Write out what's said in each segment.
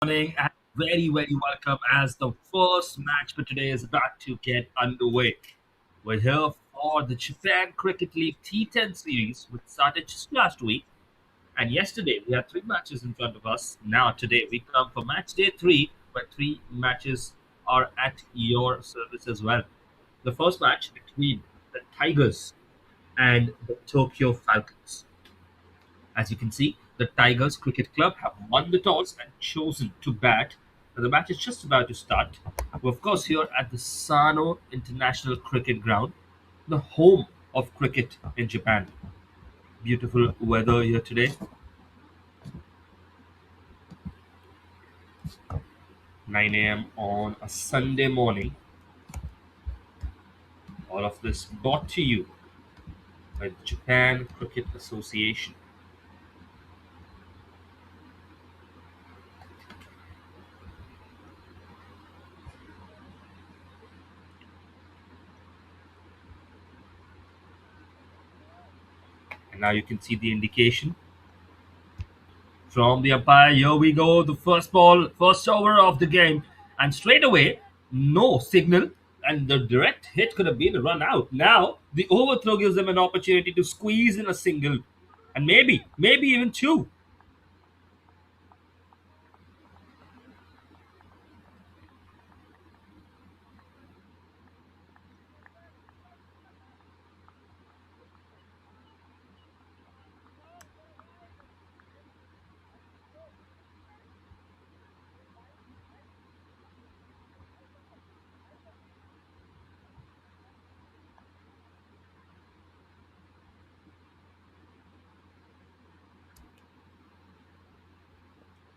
Morning and very welcome as the first match for today is about to get underway. We're here for the Japan Cricket League T10 series, which started just last week. And yesterday we had three matches in front of us. Now today we come for match day three, where three matches are at your service as well. The first match between the Tigers and the Tokyo Falcons. As you can see, the Tigers Cricket Club have won the toss and chosen to bat. And the match is just about to start. We're of course here at the Sano International Cricket Ground, the home of cricket in Japan. Beautiful weather here today. 9 a.m. on a Sunday morning. All of this brought to you by the Japan Cricket Association. And now you can see the indication from the umpire. Here we go. The first ball, first over of the game. And straight away, no signal and the direct hit could have been a run out. Now the overthrow gives them an opportunity to squeeze in a single, and maybe even two.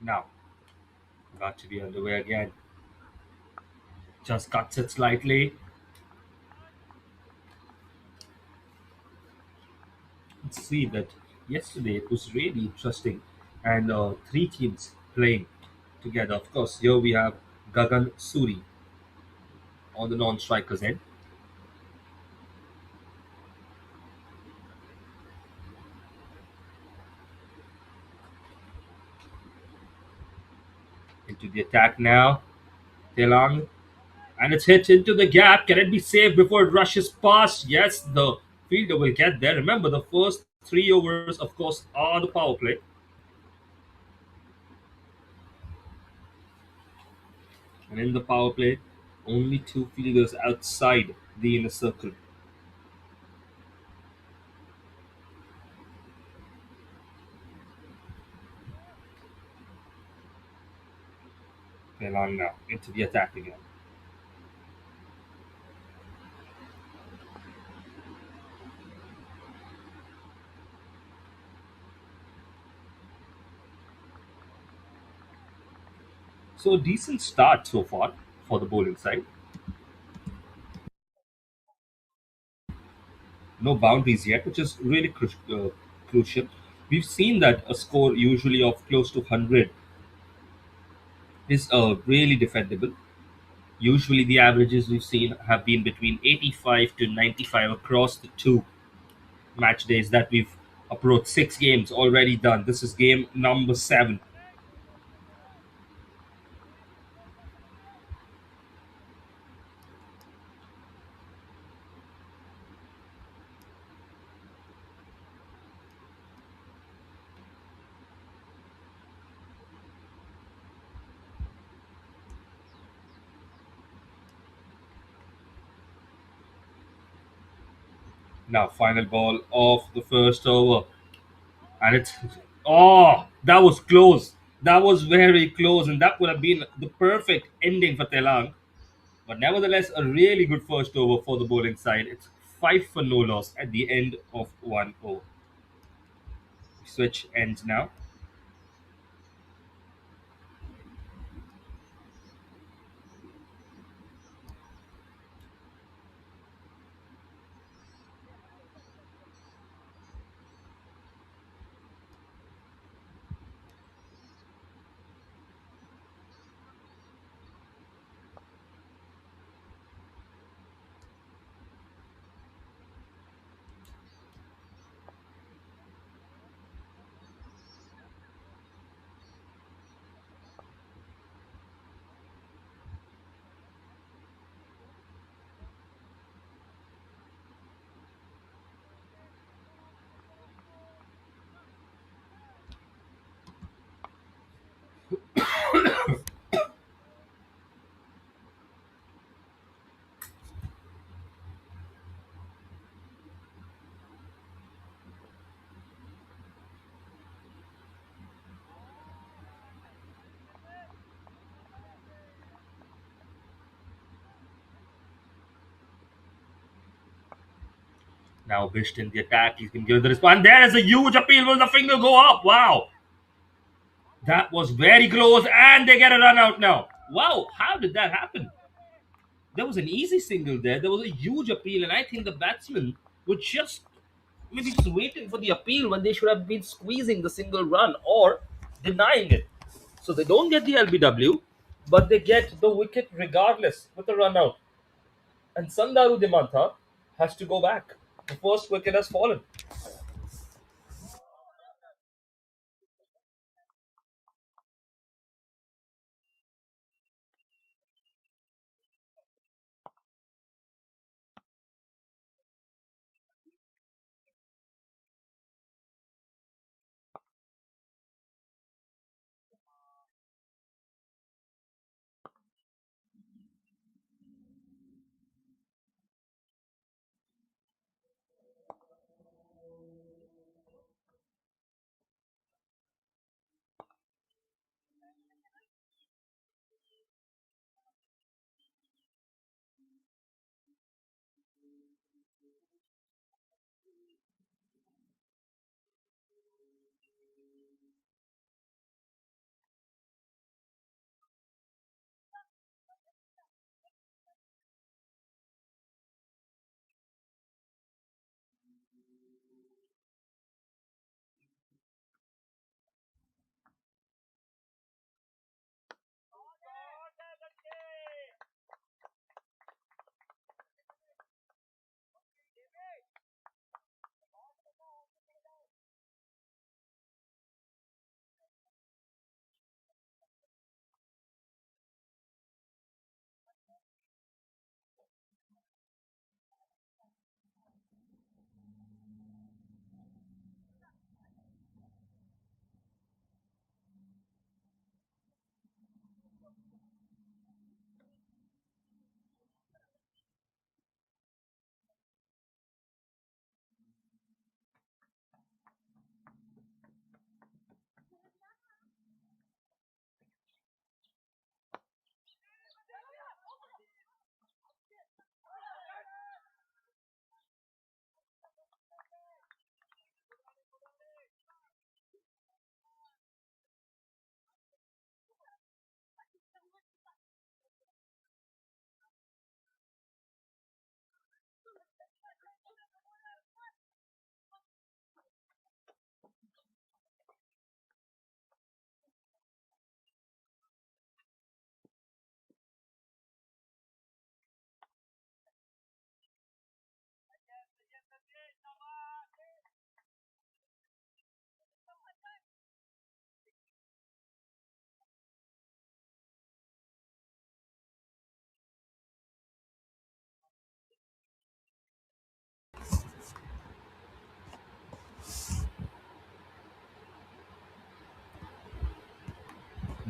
Now got to be underway again. Just cuts it slightly. Let's see that yesterday it was really interesting, and three teams playing together. Of course, here we have Gagan Suri on the non-strikers end. Into the attack now. Telang. And it's hit into the gap. Can it be saved before it rushes past? Yes, the fielder will get there. Remember, the first 3 overs, of course, are the power play. And in the power play, only two fielders outside the inner circle. Telang now into the attack again. So, a decent start so far for the bowling side. No boundaries yet, which is really crucial. We've seen that a score usually of close to 100 is really defendable. Usually, the averages we've seen have been between 85 to 95 across the two match days that we've approached. 6 games already done. This is game number 7. Now, final ball of the first over. And it's. Oh, that was close. That was very close. And that would have been the perfect ending for Telang. But nevertheless, a really good first over for the bowling side. It's 5 for no loss at the end of 1 over. Switch ends now. Now Bisht in the attack. He's been given the response. There is a huge appeal. Will the finger go up? Wow. That was very close. And they get a run out now. Wow. How did that happen? There was an easy single there. There was a huge appeal. And I think the batsmen were just maybe just waiting for the appeal when they should have been squeezing the single run or denying it. So they don't get the LBW, but they get the wicket regardless with a run out. And Sandaru Dimantha has to go back. The first wicket has fallen.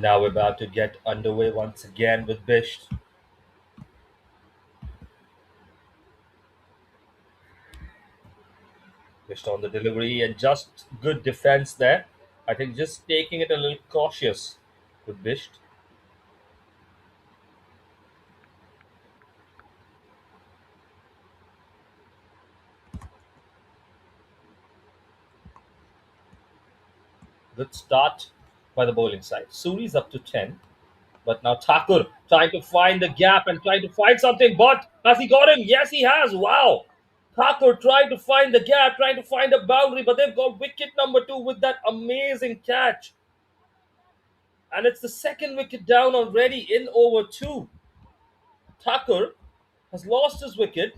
Now we're about to get underway once again with Bish. Bish on the delivery and just good defense there. I think just taking it a little cautious with Bish. Good start by the bowling side. Suri's up to 10. But now Thakur trying to find the gap and trying to find something. But has he got him? Yes, he has. Wow. Thakur trying to find the gap, trying to find a boundary. But they've got wicket number 2 with that amazing catch. And it's the second wicket down already in over 2. Thakur has lost his wicket.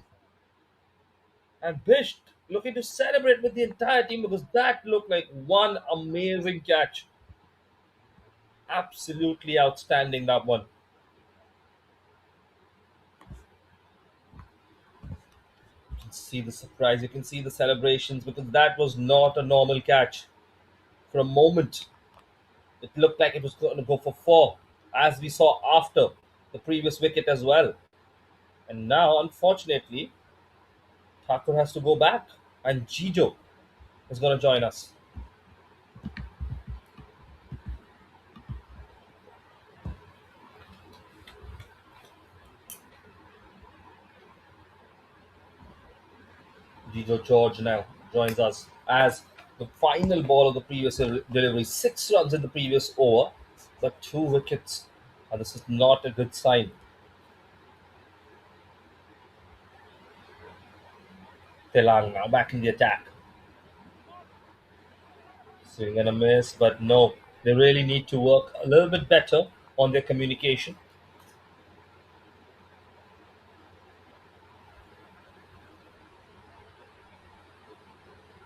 And Bish looking to celebrate with the entire team because that looked like one amazing catch. Absolutely outstanding, that one. You can see the surprise, you can see the celebrations because that was not a normal catch. For a moment, it looked like it was going to go for 4, as we saw after the previous wicket as well. And now, unfortunately, Thakur has to go back, and Jijo is going to join us. Jijo George now joins us as the final ball of the previous delivery. 6 runs in the previous over, but 2 wickets. And this is not a good sign. Telang now back in the attack. Swing and a miss, but no, they really need to work a little bit better on their communication.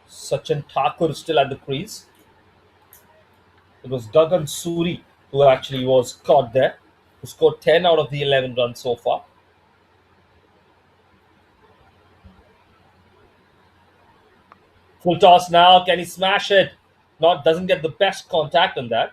Sachin Thakur still at the crease. It was Gagan Suri who actually was caught there, who scored 10 out of the 11 runs so far. Full toss now. Can he smash it? Not doesn't get the best contact on that.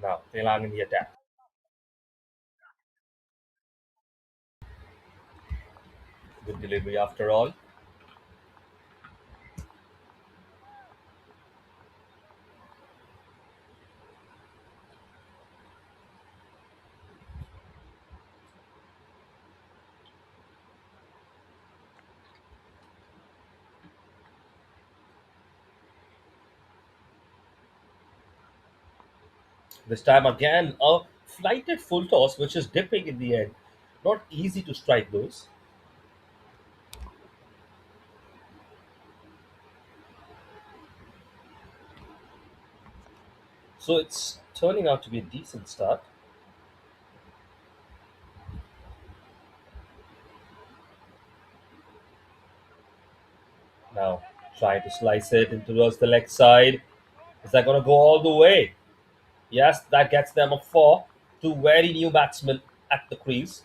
Now Telang in the attack. Good delivery after all. This time again, a flighted full toss, which is dipping in the end. Not easy to strike those. So it's turning out to be a decent start. Now trying to slice it in towards the leg side. Is that going to go all the way? Yes, that gets them a 4. 2 very new batsmen at the crease.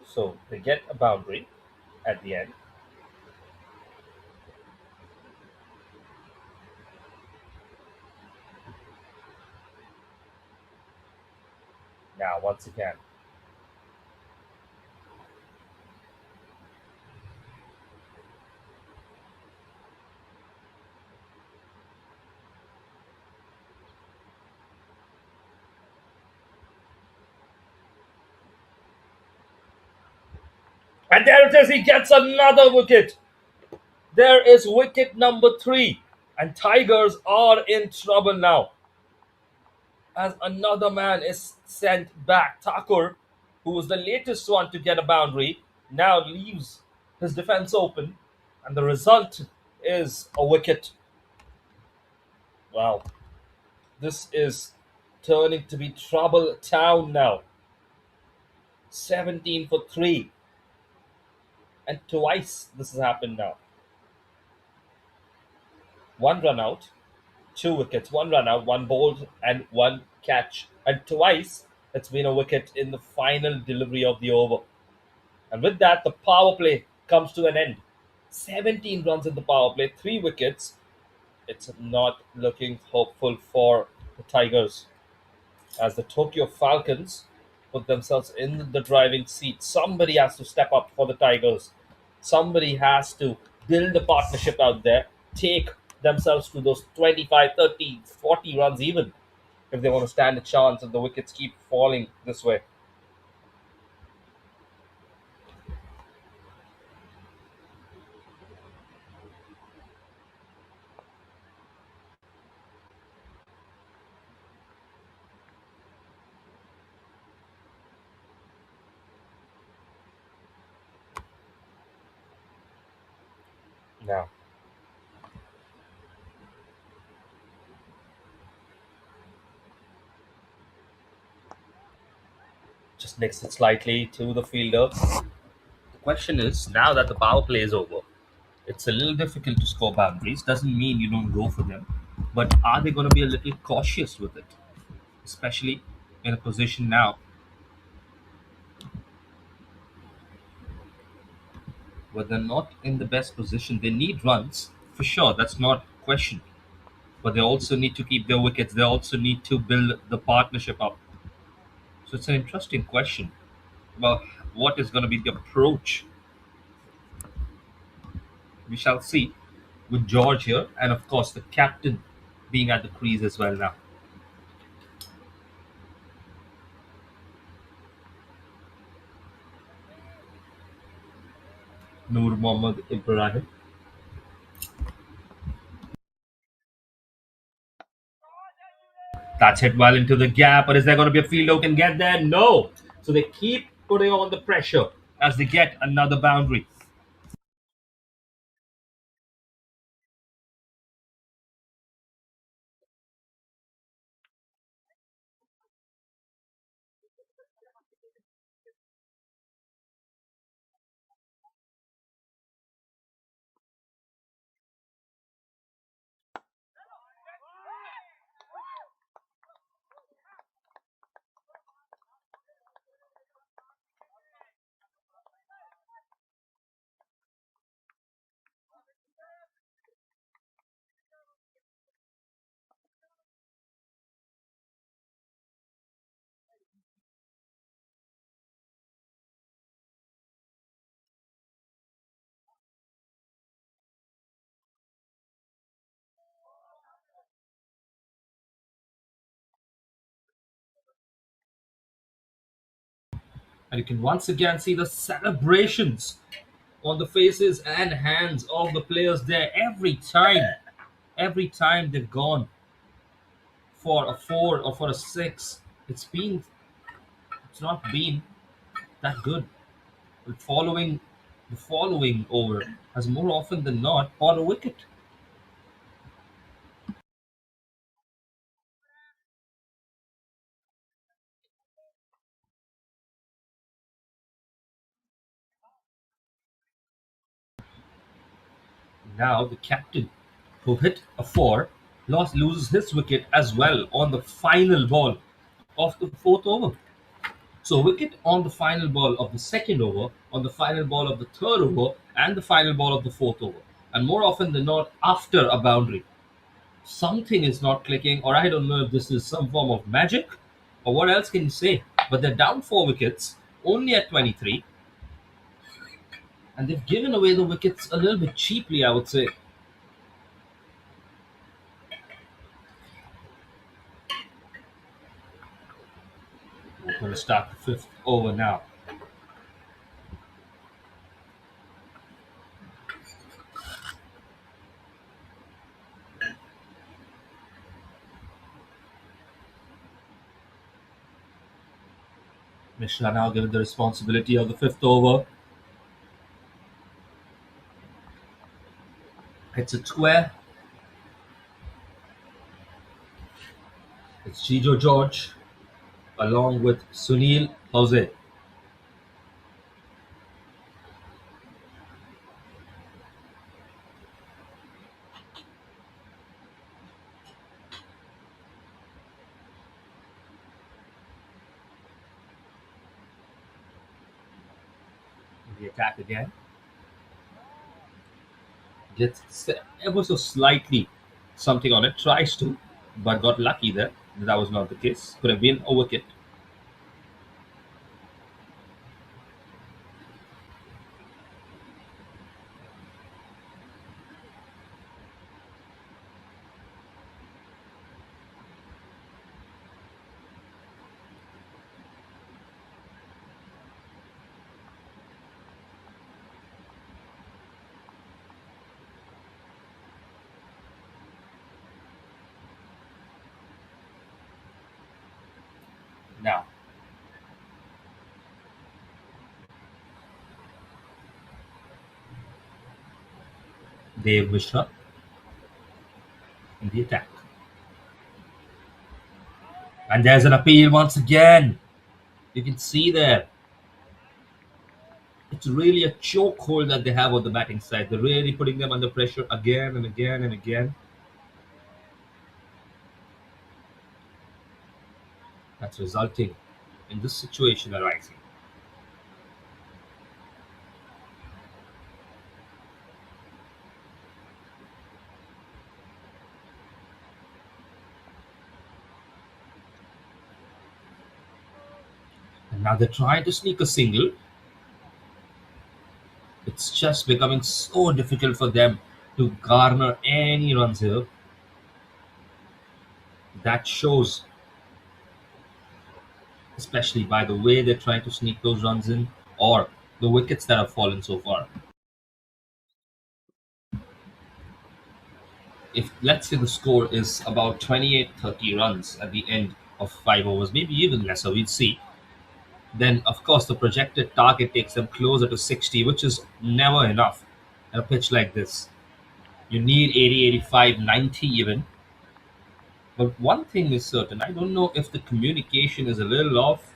So they get a boundary at the end. Now, once again, and there it is, he gets another wicket. There is wicket number 3, and Tigers are in trouble now. As another man is sent back. Thakur who was the latest one to get a boundary, now leaves his defense open, and the result is a wicket. Wow, this is turning to be trouble town now. 17 for 3, and twice this has happened now. One run out, two wickets, one run out, one bowled, and one catch. And twice it's been a wicket in the final delivery of the over. And with that, the power play comes to an end. 17 runs in the power play, three wickets. It's not looking hopeful for the Tigers as the Tokyo Falcons put themselves in the driving seat. Somebody has to step up for the Tigers. Somebody has to build a partnership out there, take themselves to those 25, 30, 40 runs even if they want to stand a chance and the wickets keep falling this way. Now, just next it slightly to the fielder. The question is, now that the power play is over, it's a little difficult to score boundaries. Doesn't mean you don't go for them, but are they going to be a little cautious with it, especially in a position now where they're not in the best position? They need runs for sure. That's not questioned, but they also need to keep their wickets. They also need to build the partnership up. So it's an interesting question about what is going to be the approach. We shall see with George here, and of course the captain being at the crease as well now. Noor Mohammad Ibrahim. That's hit well into the gap, but is there going to be a fielder who can get there? No. So they keep putting on the pressure as they get another boundary. And you can once again see the celebrations on the faces and hands of the players there every time. Every time they've gone for a four or for a six, it's not been that good. The following over has more often than not bought a wicket. Now the captain, who hit a four, loses his wicket as well on the final ball of the fourth over. So a wicket on the final ball of the second over, on the final ball of the third over, and the final ball of the fourth over. And more often than not, after a boundary. Something is not clicking, or I don't know if this is some form of magic, or what else can you say? But they're down four wickets, only at 23, and they've given away the wickets a little bit cheaply, I would say. We're going to start the fifth over now. Mishra now given the responsibility of the fifth over. It's a square. It's Chijo George along with Sunil Jose. The attack again. Gets ever so slightly something on it. Tries to, but got lucky there. That was not the case. Could have been a wicket. Now, Dev Mishra in the attack. And there's an appeal once again. You can see there. It's really a chokehold that they have on the batting side. They're really putting them under pressure again and again and again. That's resulting in this situation arising. And now they're trying to sneak a single. It's just becoming so difficult for them to garner any runs here. That shows, especially by the way they're trying to sneak those runs in or the wickets that have fallen so far. If let's say the score is about 28-30 runs at the end of 5 overs, maybe even lesser, we'll see. Then, of course, the projected target takes them closer to 60, which is never enough at a pitch like this. You need 80, 85, 90 even. But one thing is certain, I don't know if the communication is a little off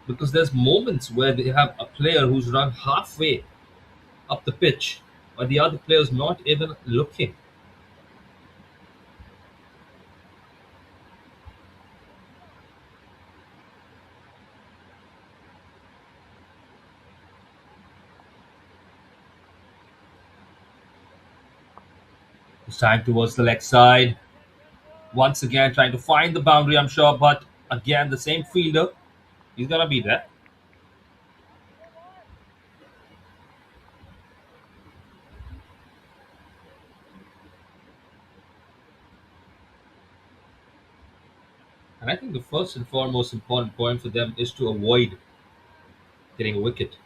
because there's moments where they have a player who's run halfway up the pitch, but the other player's not even looking. He's trying towards the leg side. Once again, trying to find the boundary, I'm sure, but again, the same fielder. He's gonna be there. And I think the first and foremost important point for them is to avoid getting a wicket.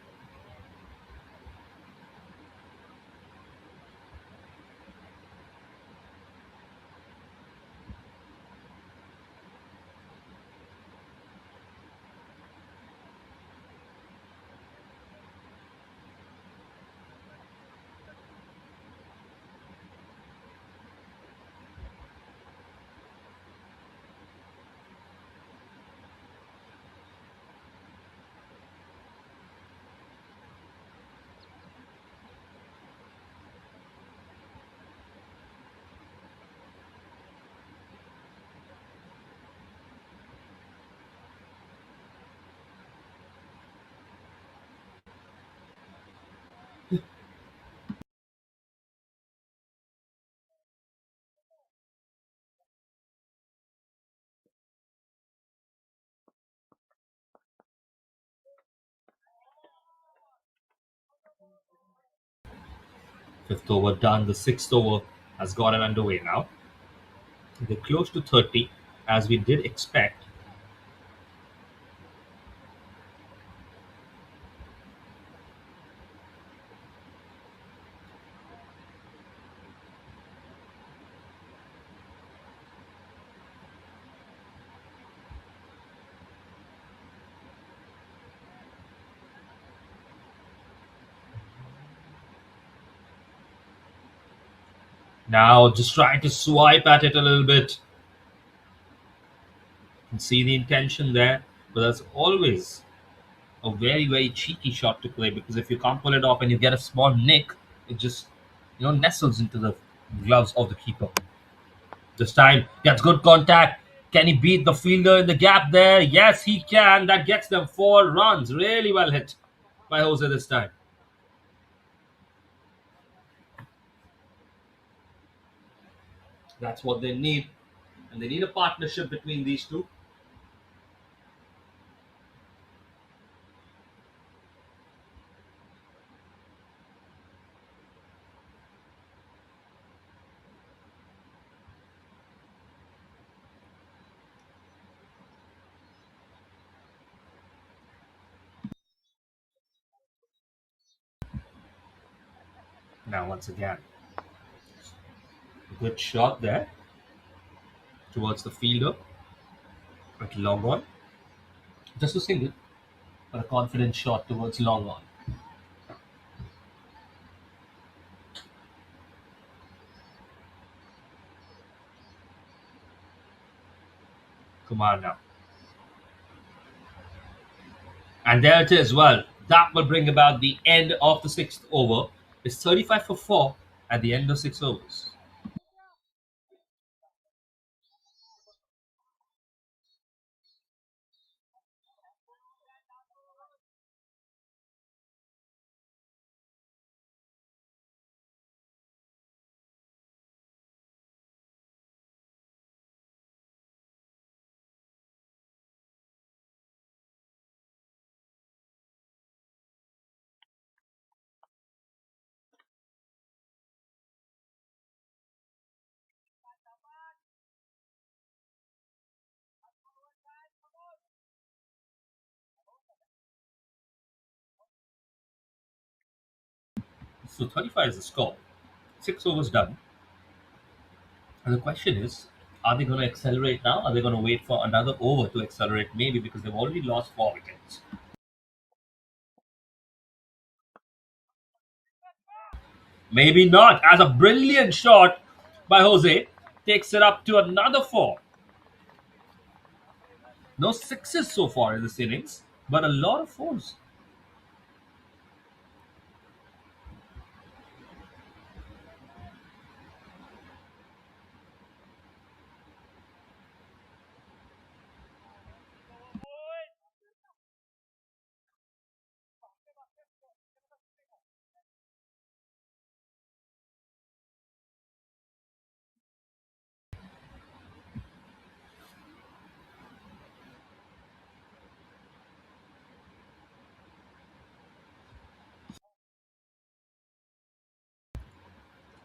Fifth over done. The sixth over has gotten underway now. They're close to 30, as we did expect. Now just trying to swipe at it a little bit. You can see the intention there, but that's always a very, very cheeky shot to play, because if you can't pull it off and you get a small nick, it just nestles into the gloves of the keeper. This time gets good contact. Can he beat the fielder in the gap there? Yes, he can. That gets them 4 runs. Really well hit by Jose this time. That's what they need. And they need a partnership between these two. Now, once again, good shot there towards the fielder. But long on. Just a single, but a confident shot towards long on. Kumar now. And there it is. Well, that will bring about the end of the 6th over. It's 35 for 4 at the end of 6 overs. So 35 is the score. 6 overs done. And the question is, are they going to accelerate now? Are they going to wait for another over to accelerate? Maybe, because they've already lost 4 wickets. Maybe not, as a brilliant shot by Jose takes it up to another 4. No 6s so far in this innings, but a lot of 4s.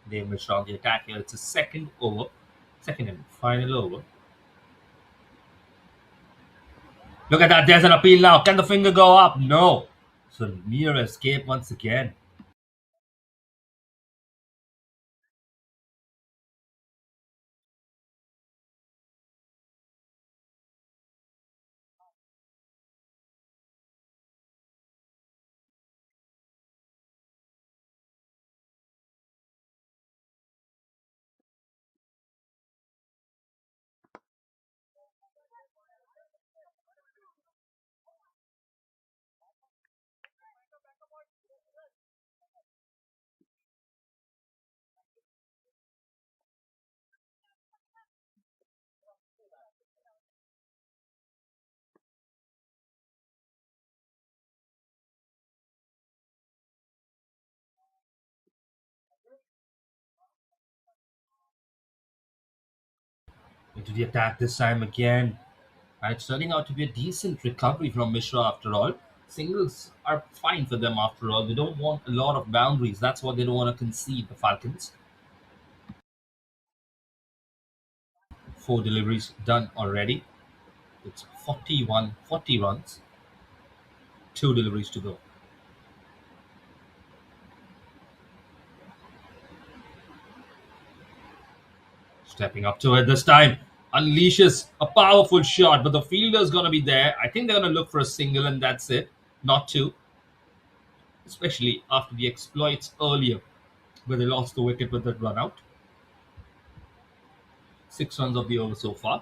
They missed on the attack here. It's a second and final over. Look at that. There's an appeal now. Can the finger go up? No. So near escape once again. Into the attack this time again. And it's turning out to be a decent recovery from Mishra after all. Singles are fine for them after all. They don't want a lot of boundaries. That's what they don't want to concede, the Falcons. 4 deliveries done already. It's 40 runs. 2 deliveries to go. Stepping up to it this time. Unleashes a powerful shot, but the fielder's going to be there. I think they're going to look for a single, and that's it. Not 2. Especially after the exploits earlier, where they lost the wicket with that run out. 6 runs of the over so far.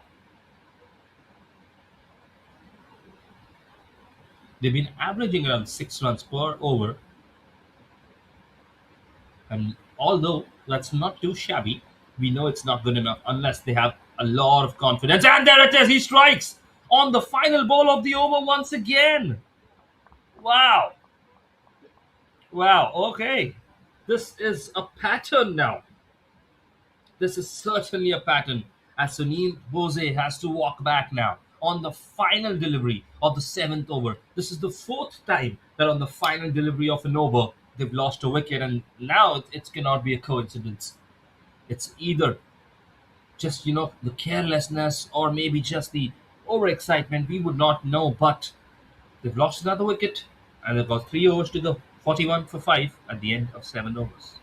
They've been averaging around 6 runs per over. And although that's not too shabby, we know it's not good enough unless they have a lot of confidence. And there it is, he strikes on the final ball of the over once again. Wow. Wow, okay. This is a pattern now. This is certainly a pattern as Sunil Bose has to walk back now on the final delivery of the 7th over. This is the 4th time that on the final delivery of an over, they've lost a wicket, and now it cannot be a coincidence. It's either just, the carelessness or maybe just the overexcitement. We would not know, but they've lost another wicket and they've got 3 overs to go. 41 for 5 at the end of 7 overs.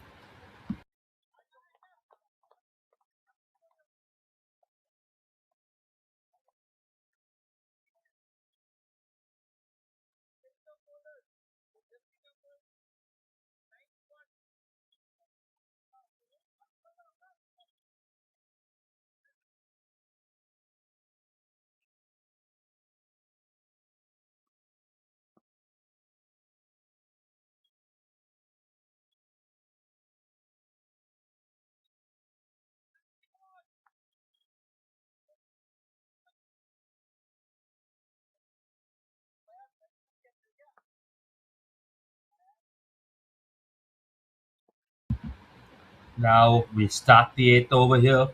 Now we start the 8th over here.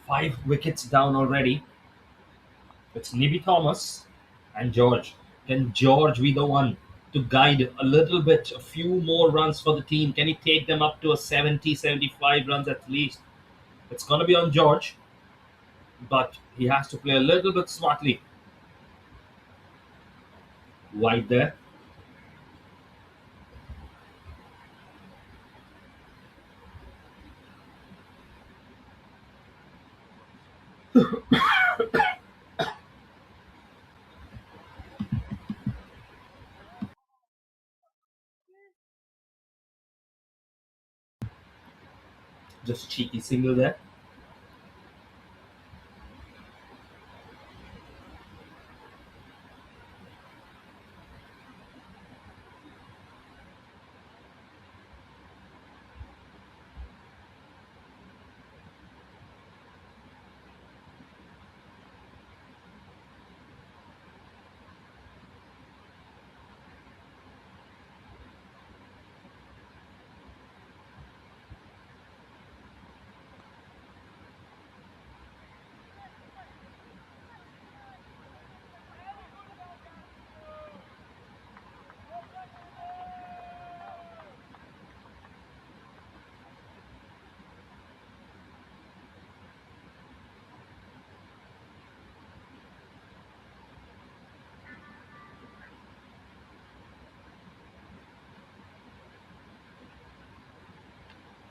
5 wickets down already. It's Nibby Thomas and George. Can George be the one to guide a little bit, a few more runs for the team? Can he take them up to a 70, 75 runs at least? It's going to be on George, but he has to play a little bit smartly. Wide there. Just cheeky single there.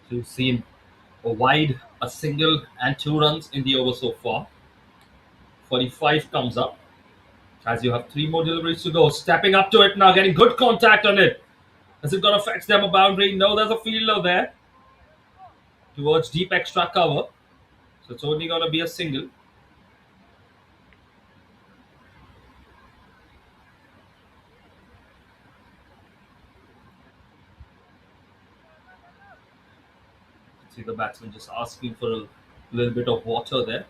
So you've seen a wide, a single, and 2 runs in the over so far. 45 comes up as you have 3 more deliveries to go. Stepping up to it now, getting good contact on it. Is it going to fetch them a boundary? No, there's a fielder there towards deep extra cover. So it's only going to be a single. See the batsman just asking for a little bit of water there.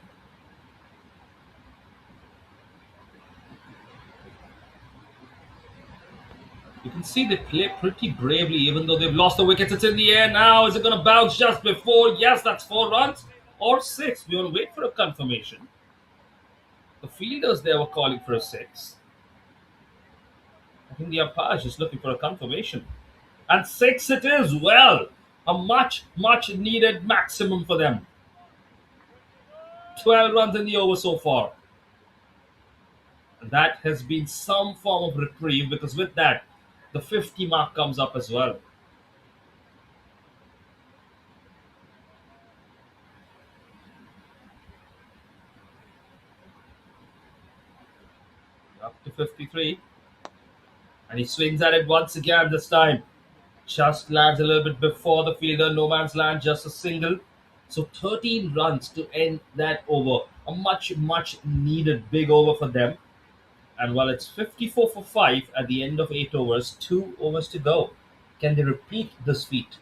You can see they play pretty bravely even though they've lost the wickets. It's in the air now. Is it going to bounce just before? Yes, that's 4 runs or 6. We want to wait for a confirmation. The fielders there were calling for a 6. I think the umpire is just looking for a confirmation. And 6 it is. Well, a much, much needed maximum for them. 12 runs in the over so far. And that has been some form of reprieve because with that, the 50 mark comes up as well. Up to 53. And he swings at it once again this time. Just lands a little bit before the fielder. No man's land, just a single. So 13 runs to end that over. A much, much needed big over for them. And while it's 54 for 5 at the end of 8 overs, 2 overs to go. Can they repeat this feat?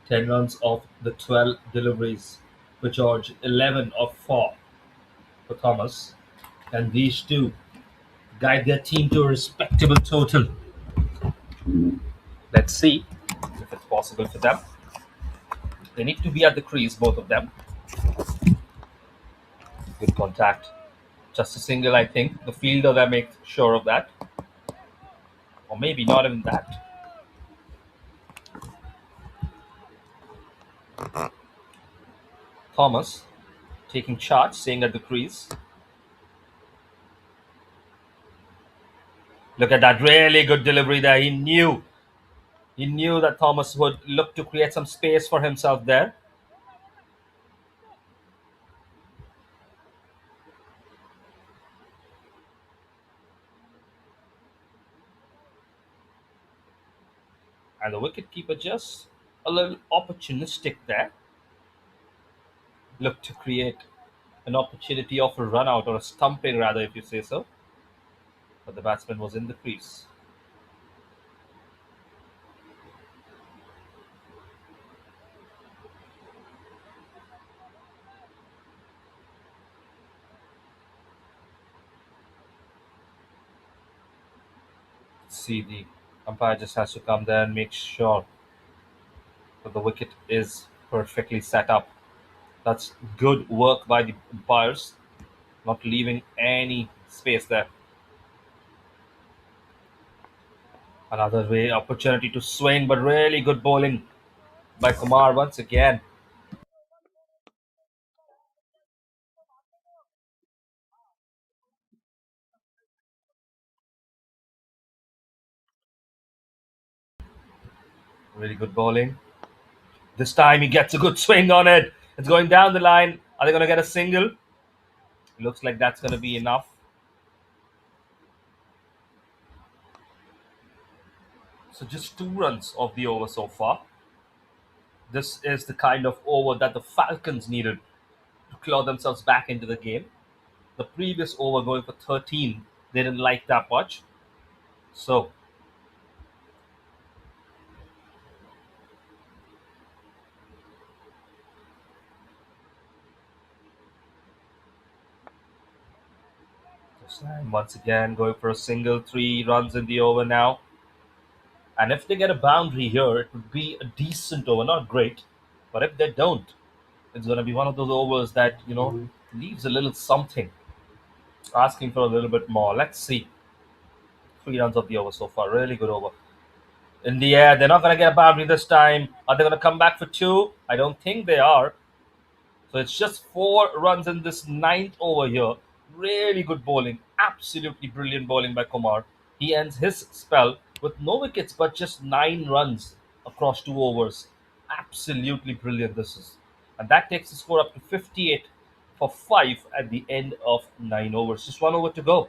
10 runs off the 12 deliveries for George, 11 of 4 for Thomas. And these two guide their team to a respectable total. Let's see if it's possible for them. They need to be at the crease, both of them. Good contact. Just a single, I think. The fielder that makes sure of that. Or maybe not even that. Thomas taking charge, staying at the crease. Look at that really good delivery there. He knew that Thomas would look to create some space for himself there. And the wicketkeeper just a little opportunistic there. Look to create an opportunity of a run out or a stumping, rather, if you say so. But the batsman was in the crease. See, the umpire just has to come there and make sure that the wicket is perfectly set up. That's good work by the umpires, not leaving any space there. Another way opportunity to swing, but really good bowling by Kumar once again. Really good bowling. This time he gets a good swing on it. It's going down the line. Are they going to get a single? Looks like that's going to be enough. So just 2 runs of the over so far. This is the kind of over that the Falcons needed to claw themselves back into the game. The previous over going for 13, they didn't like that much. So Slam once again going for a single, 3 runs in the over now. And if they get a boundary here, it would be a decent over, not great. But if they don't, it's going to be one of those overs that, leaves a little something, asking for a little bit more. Let's see. 3 runs of the over so far. Really good over. In the air, they're not going to get a boundary this time. Are they going to come back for 2? I don't think they are. So it's just 4 runs in this ninth over here. Really good bowling. Absolutely brilliant bowling by Kumar. He ends his spell with no wickets but just 9 runs across 2 overs. Absolutely brilliant this is. And that takes the score up to 58 for 5 at the end of 9 overs. Just 1 over to go.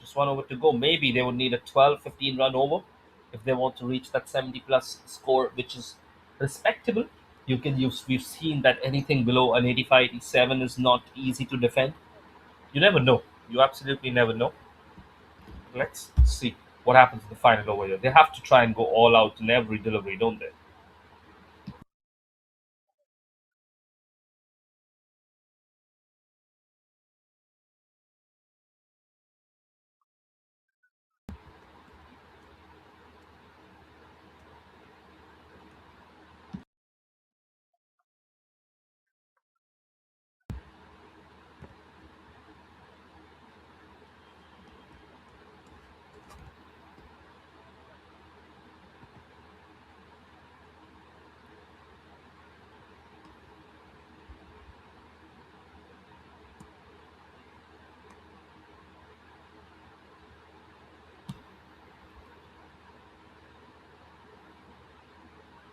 Just 1 over to go. Maybe they would need a 12, 15 run over if they want to reach that 70 plus score, which is respectable. You can use, we've seen that anything below an 85, 87 is not easy to defend. You never know. You absolutely never know. Let's see what happens in the final over here. They have to try and go all out in every delivery, don't they?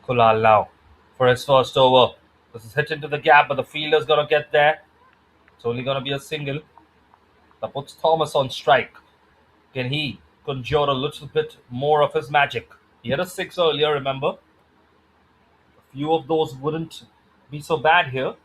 Kulal now for his first over. This is hit into the gap, but the fielder's gonna get there. It's only gonna be a single. That puts Thomas on strike. Can he conjure a little bit more of his magic? He had a six earlier, remember? A few of those wouldn't be so bad here.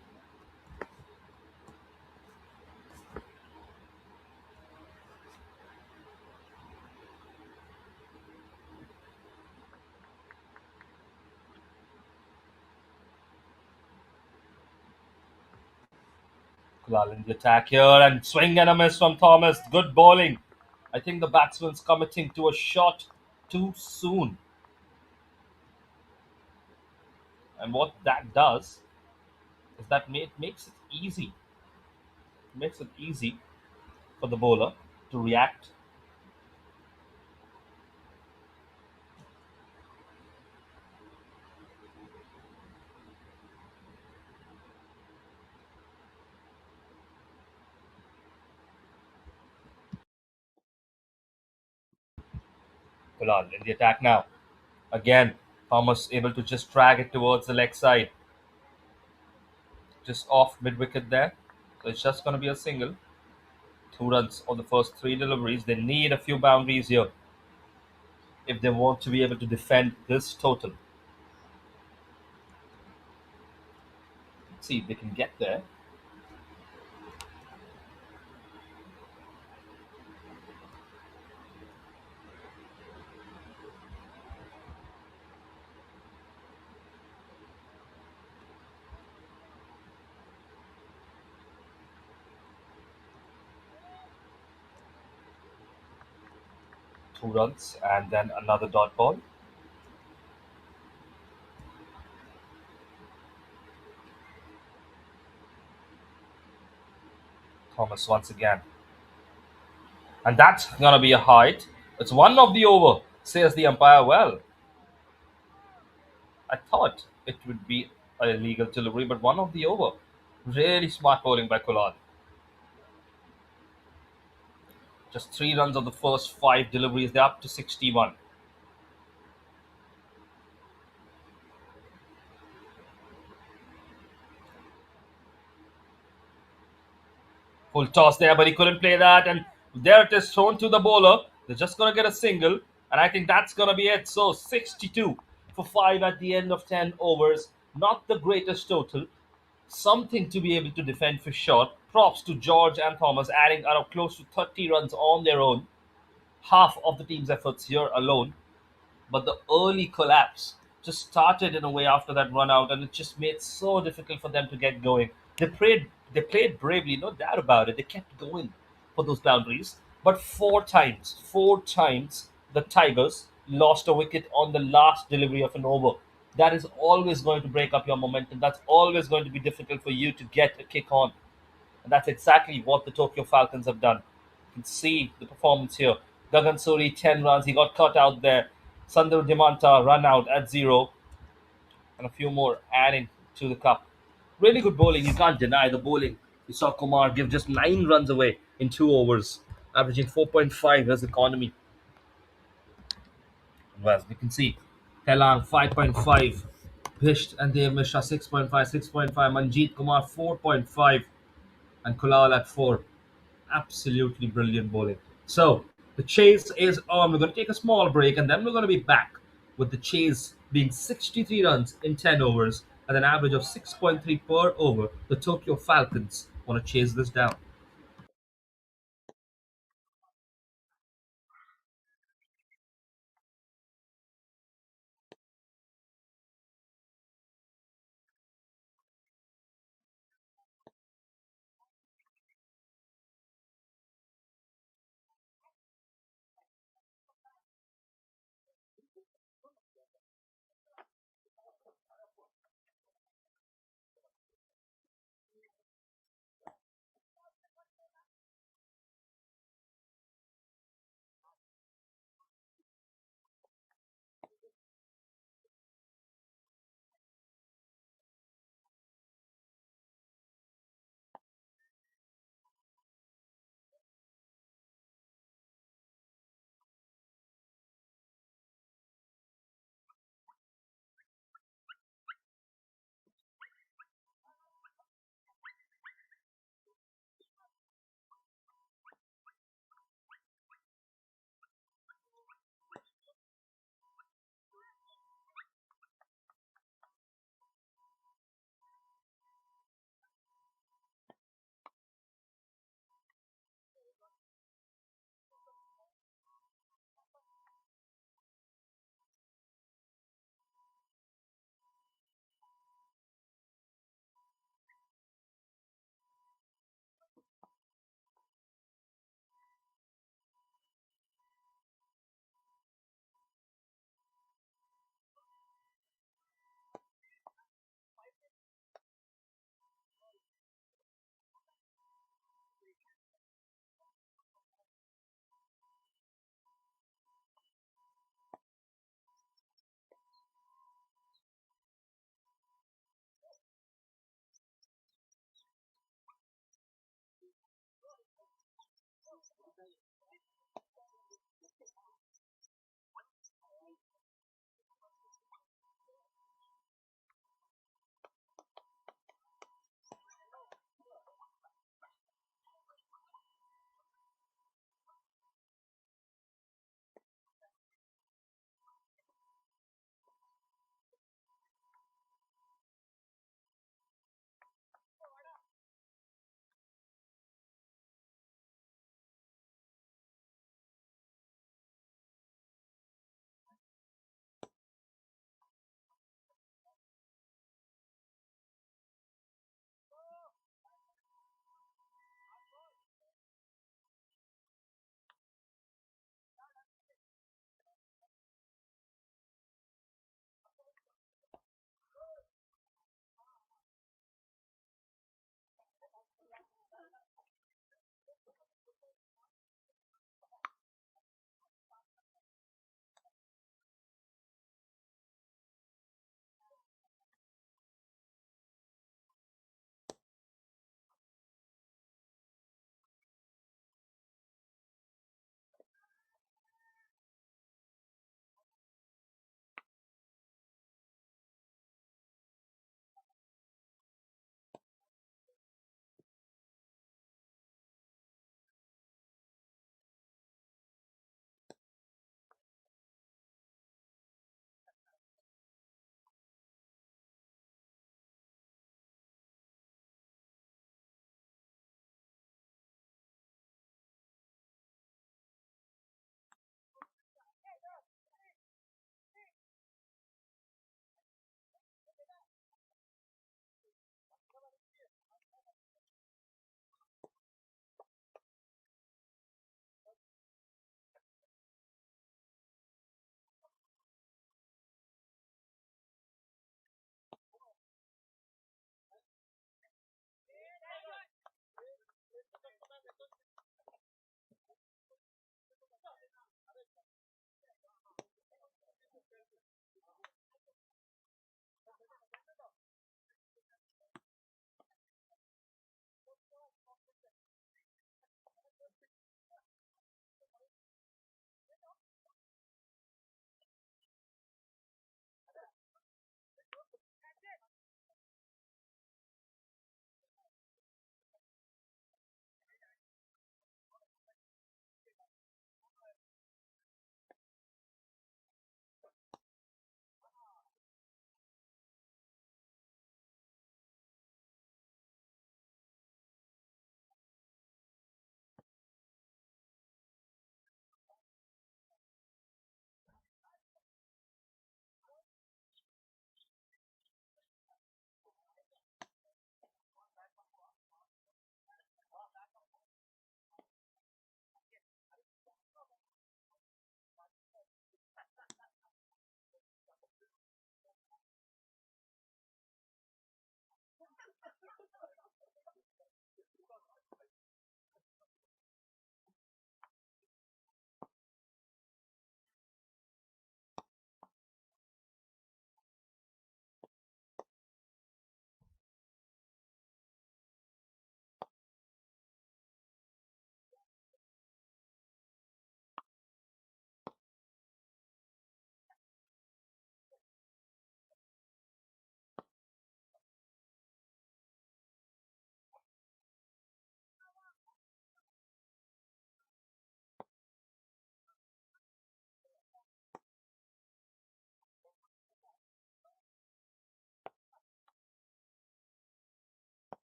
Kulal in the attack here and swing and a miss from Thomas. Good bowling. I think the batsman's committing to a shot too soon. And what that does is that makes it easy. Makes it easy for the bowler to react. Kulal in the attack now. Again, Thomas able to just drag it towards the leg side. Just off mid wicket there. So it's just going to be a single. 2 runs on the first three deliveries. They need a few boundaries here if they want to be able to defend this total. Let's see if they can get there. 2 runs and then another dot ball. Thomas once again. And that's going to be a height. It's one of the over, says the umpire. Well, I thought it would be a legal delivery, but one of the over. Really smart bowling by Kulal. Just 3 runs of the first five deliveries. They're up to 61. Full toss there, but he couldn't play that. And there it is, thrown to the bowler. They're just going to get a single. And I think that's going to be it. So 62 for 5 at the end of 10 overs. Not the greatest total. Something to be able to defend for sure. Props to George and Thomas, adding around close to 30 runs on their own. Half of the team's efforts here alone. But the early collapse just started in a way after that run out, and it just made it so difficult for them to get going. They played bravely, no doubt about it. They kept going for those boundaries, but four times, the Tigers lost a wicket on the last delivery of an over. That is always going to break up your momentum. That's always going to be difficult for you to get a kick on. And that's exactly what the Tokyo Falcons have done. You can see the performance here. Gagan Suri, 10 runs. He got caught out there. Sandhu Dimanta run out at 0. And a few more adding to the cup. Really good bowling. You can't deny the bowling. You saw Kumar give just 9 runs away in 2 overs, averaging 4.5 as economy. Well, as we can see, Telang 5.5, Bhisht and Dev Mishra 6.5, 6.5, Manjeet Kumar 4.5, and Kulal at 4. Absolutely brilliant bowling. So the chase is on. We're going to take a small break and then we're going to be back with the chase being 63 runs in 10 overs at an average of 6.3 per over. The Tokyo Falcons want to chase this down.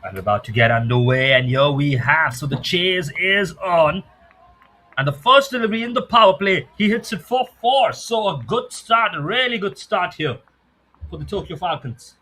And we're about to get underway, and here we have. So the chase is on. And the first delivery in the power play, he hits it for 4. So a good start, a really good start here for the Tokyo Falcons.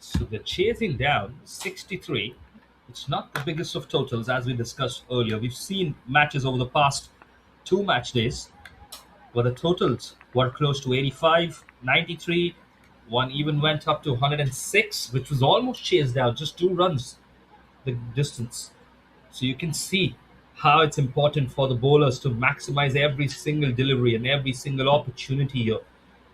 So they're chasing down 63. It's not the biggest of totals, as we discussed earlier. We've seen matches over the past 2 match days where the totals were close to 85, 93. One even went up to 106, which was almost chased down, just 2 runs the distance. So you can see how it's important for the bowlers to maximize every single delivery and every single opportunity here.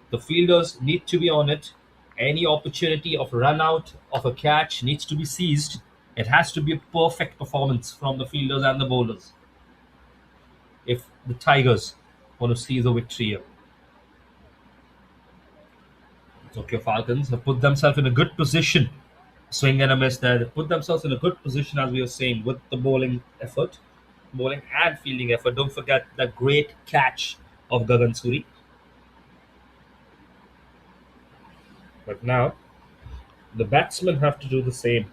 The fielders need to be on it. Any opportunity of run out of a catch needs to be seized. It has to be a perfect performance from the fielders and the bowlers if the Tigers want to seize a victory here. Tokyo Falcons have put themselves in a good position. Swing and a miss there. They put themselves in a good position, as we were saying, with the bowling and fielding effort. Don't forget the great catch of Gagan Suri. But now the batsmen have to do the same.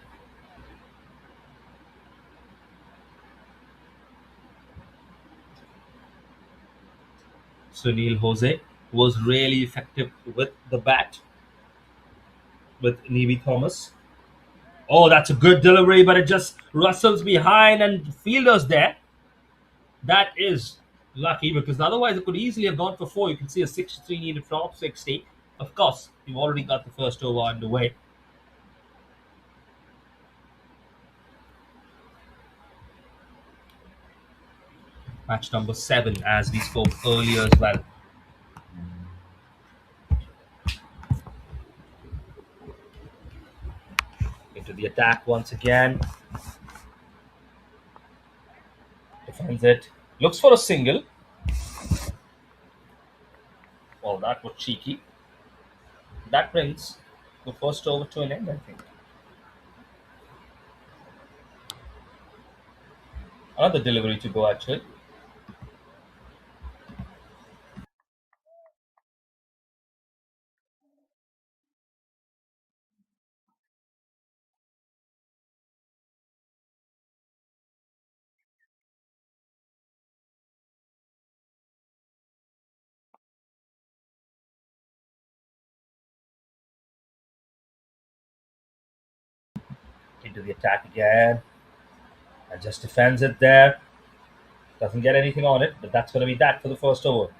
Sunil Jose was really effective with the bat with Nevi Thomas. Oh, that's a good delivery, but it just rustles behind and fielders there. That is lucky because otherwise it could easily have gone for 4. You can see a 63 needed from 60. Of course, you've already got the first over underway. Match number 7, as we spoke earlier as well. Into the attack once again. Defends it. Looks for a single. Well, that was cheeky. That brings the first over to an end, I think. Another delivery to go, actually. Into the attack again. And just defends it there. Doesn't get anything on it, but that's going to be that for the first over.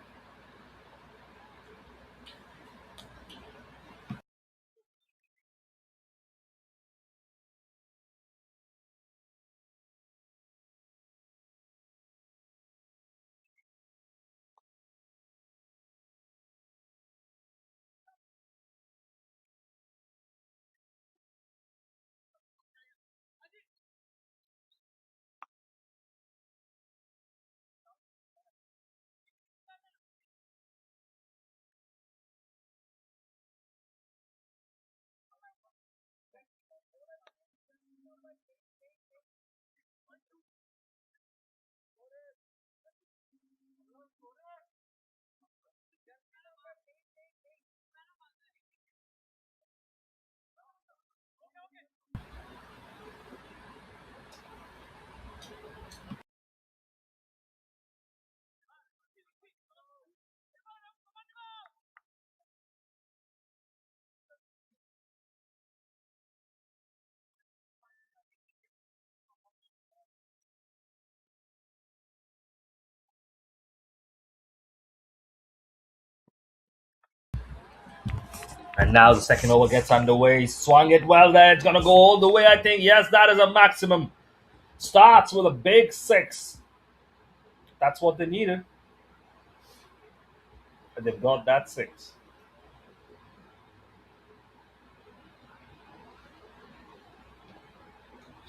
And now the second over gets underway. Swung it well there. It's going to go all the way, I think. Yes, that is a maximum. Starts with a big 6. That's what they needed. And they've got that 6.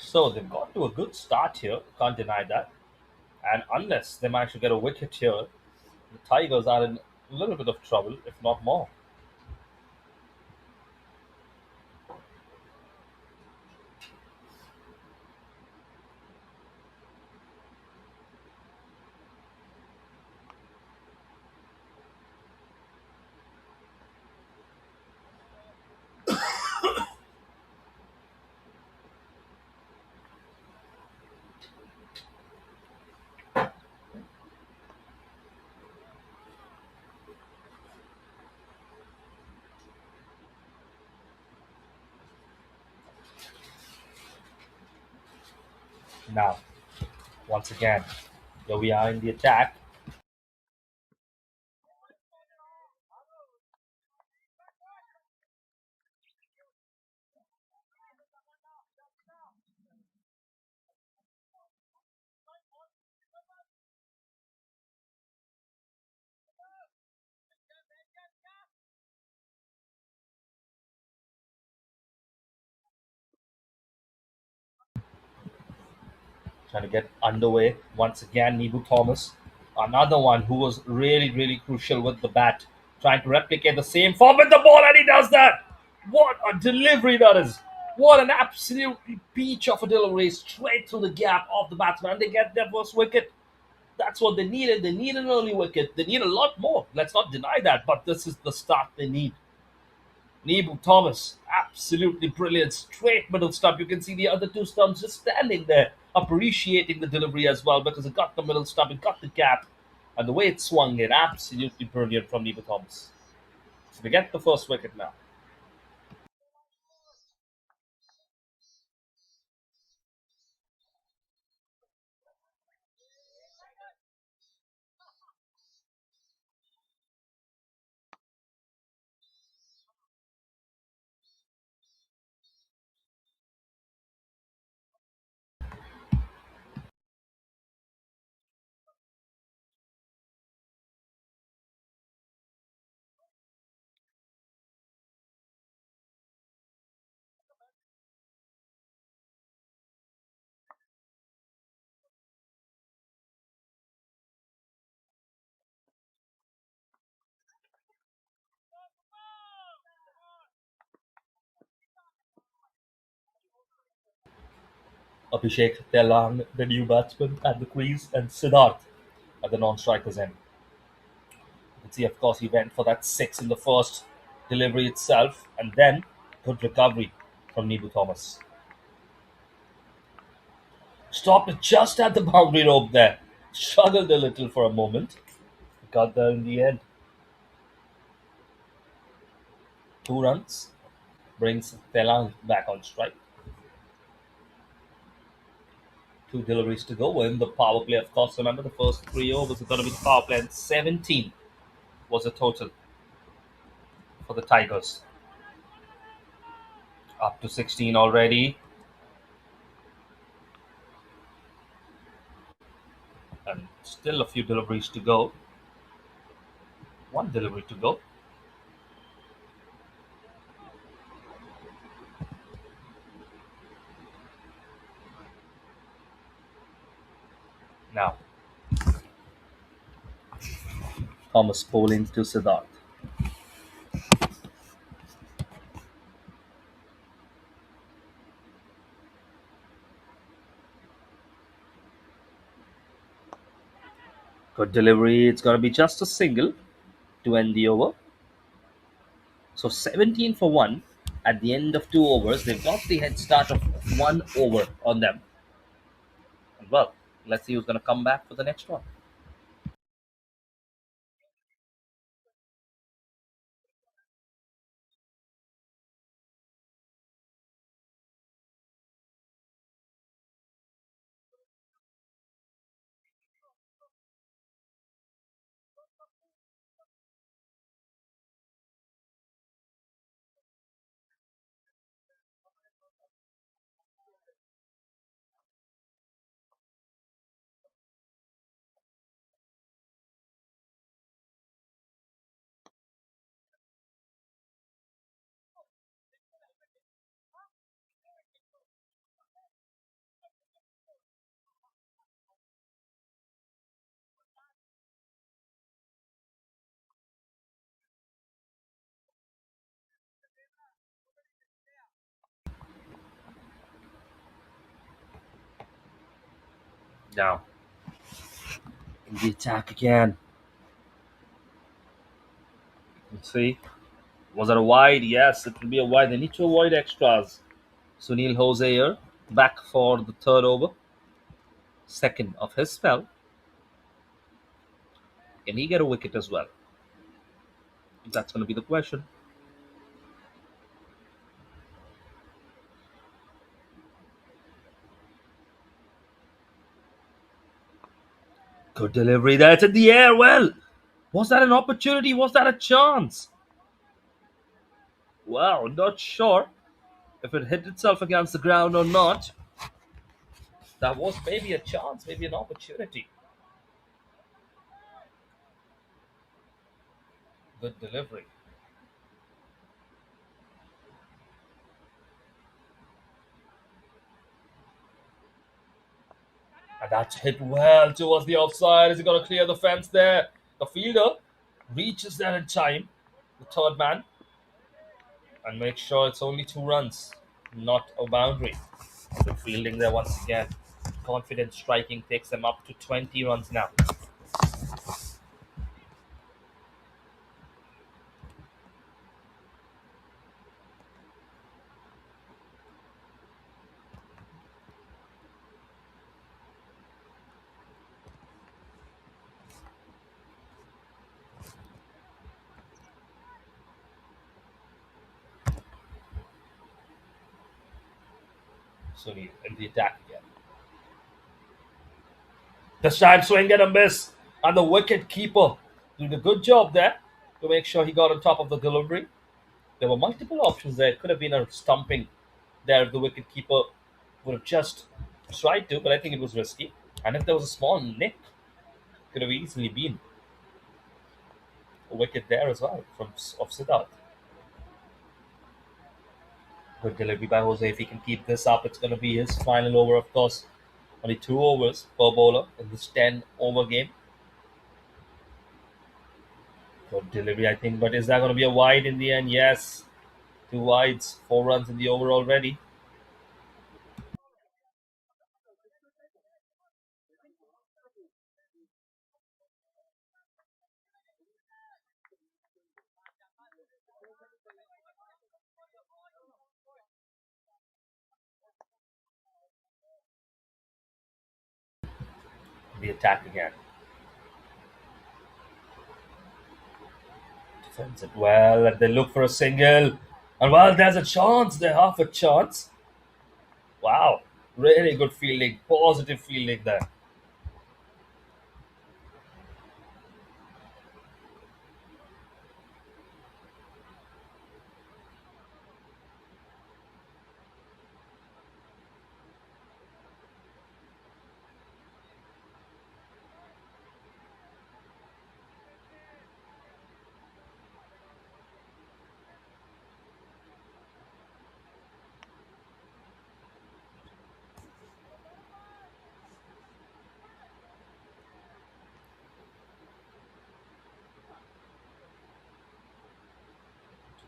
So they've got to a good start here, can't deny that. And unless they manage to get a wicket here, the Tigers are in a little bit of trouble, if not more. Now, once again, here we are in the attack. Trying to get underway. Once again, Nebu Thomas, another one who was really, really crucial with the bat, trying to replicate the same form with the ball, and he does that. What a delivery that is! What an absolutely peach of a delivery straight through the gap of the batsman. And they get their first wicket. That's what they needed. They need an early wicket. They need a lot more. Let's not deny that. But this is the start they need. Nebu Thomas, absolutely brilliant. Straight middle stump. You can see the other two stumps just standing there, appreciating the delivery as well because it got the middle stump, it got the gap, and the way it swung in, absolutely brilliant from Nebu Thomas. So they get the first wicket now. Abhishek Telang, the new batsman, at the crease, and Siddharth at the non-strikers end. You can see, of course, he went for that six in the first delivery itself, and then good recovery from Nebu Thomas. Stopped it just at the boundary rope there. Struggled a little for a moment. Got there in the end. 2 runs brings Telang back on strike. Two deliveries to go in the power play. Of course, remember the first 3 overs are going to be the power play, and 17 was the total for the Tigers. Up to 16 already. And still a few deliveries to go. One delivery to go. Now, Thomas bowling to Siddharth. Good delivery. It's going to be just a single to end the over. So 17 for 1 at the end of 2 overs. They've got the head start of 1 over on them. And well, let's see who's going to come back for the next one. now. In the attack again. Let's see. Was it a wide? Yes, it will be a wide. They need to avoid extras. Sunil Jose here, back for the third over. Second of his spell. Can he get a wicket as well? That's going to be the question. Good delivery. That's in the air. Well, was that an opportunity? Was that a chance? Wow, not sure if it hit itself against the ground or not. That was maybe a chance, maybe an opportunity. Good delivery. And that's hit well towards the offside. Is he going to clear the fence there? The fielder reaches there in time, the third man, and makes sure it's only 2 runs, not a boundary. Good fielding there once again. Confident striking takes them up to 20 runs now. Sunil in the attack again. This time swing and a miss. And the wicket keeper doing a good job there to make sure he got on top of the delivery. There were multiple options there. It could have been a stumping there if the wicket keeper would have just tried to, but I think it was risky. And if there was a small nick, it could have easily been a wicket there as well from off Siddharth. Good delivery by Jose. If he can keep this up, it's going to be his final over, of course. Only 2 overs per bowler in this 10-over game. Good delivery, I think. But is that going to be a wide in the end? Yes. 2 wides, 4 runs in the over already. The attack again. Defends it well, and they look for a single. And well, there's a chance. They half a chance. Wow. Really good fielding. Positive fielding there.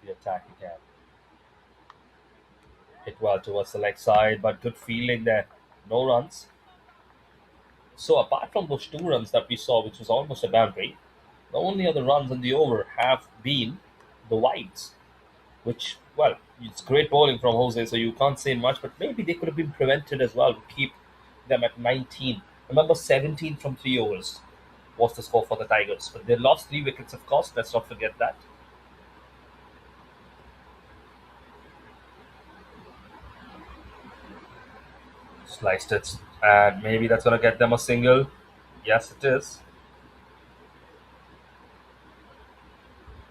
The attack again. Hit well towards the leg side, but good fielding there. No runs. So apart from those 2 runs that we saw, which was almost a boundary, the only other runs in the over have been the wides, which, well, it's great bowling from Jose, so you can't say much, but maybe they could have been prevented as well to keep them at 19. Remember, 17 from 3 overs was the score for the Tigers, but they lost 3 wickets, of course. Let's not forget that. Sliced it, and maybe that's going to get them a single. Yes, it is.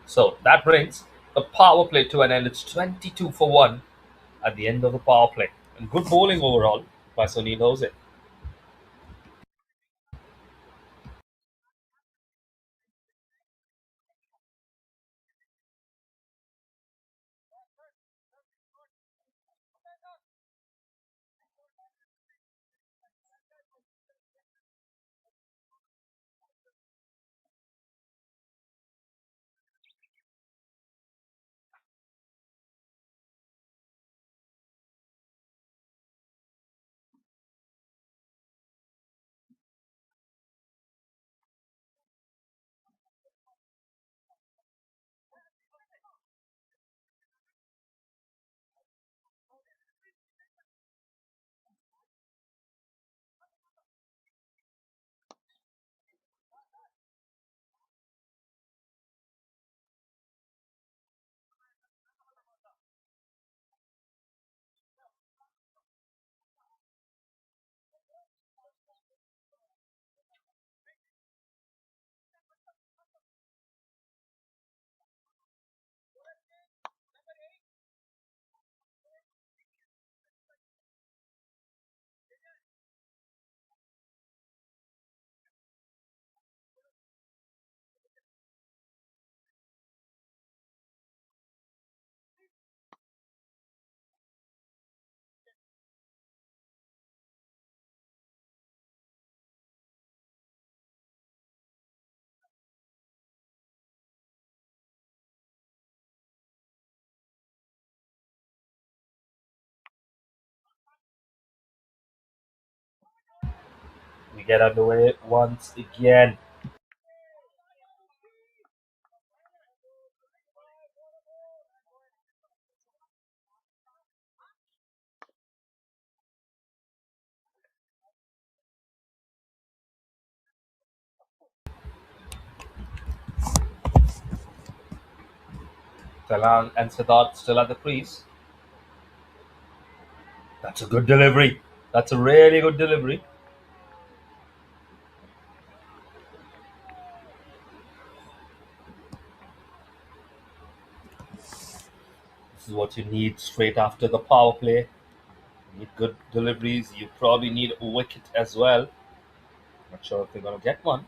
So that brings the power play to an end. It's 22 for 1 at the end of the power play. And good bowling overall by Sunil Jose. We get underway once again. Talang and Siddharth still at the crease. That's a good delivery. That's a really good delivery. This is what you need straight after the power play. You need good deliveries. You probably need a wicket as well. Not sure if they're going to get one.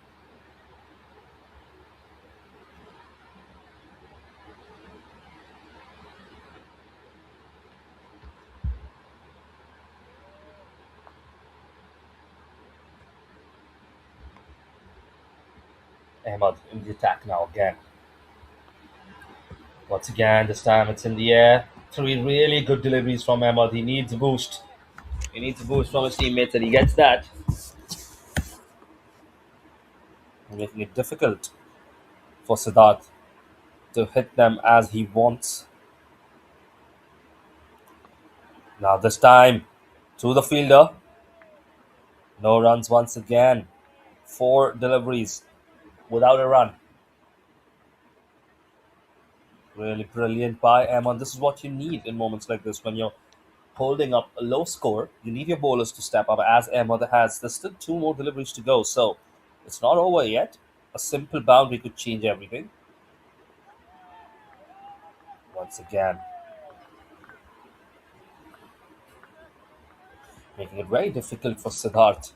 Ahmad in the attack now again. Once again, this time it's in the air. Three really good deliveries from Ahmad. He needs a boost. He needs a boost from his teammates, and he gets that. Making it difficult for Siddharth to hit them as he wants. Now this time, to the fielder. No runs once again. 4 deliveries without a run. Really brilliant by Ahmad. This is what you need in moments like this when you're holding up a low score. You need your bowlers to step up, as Ahmad has. There's still 2 more deliveries to go, so it's not over yet. A simple boundary could change everything. Once again, making it very difficult for Siddharth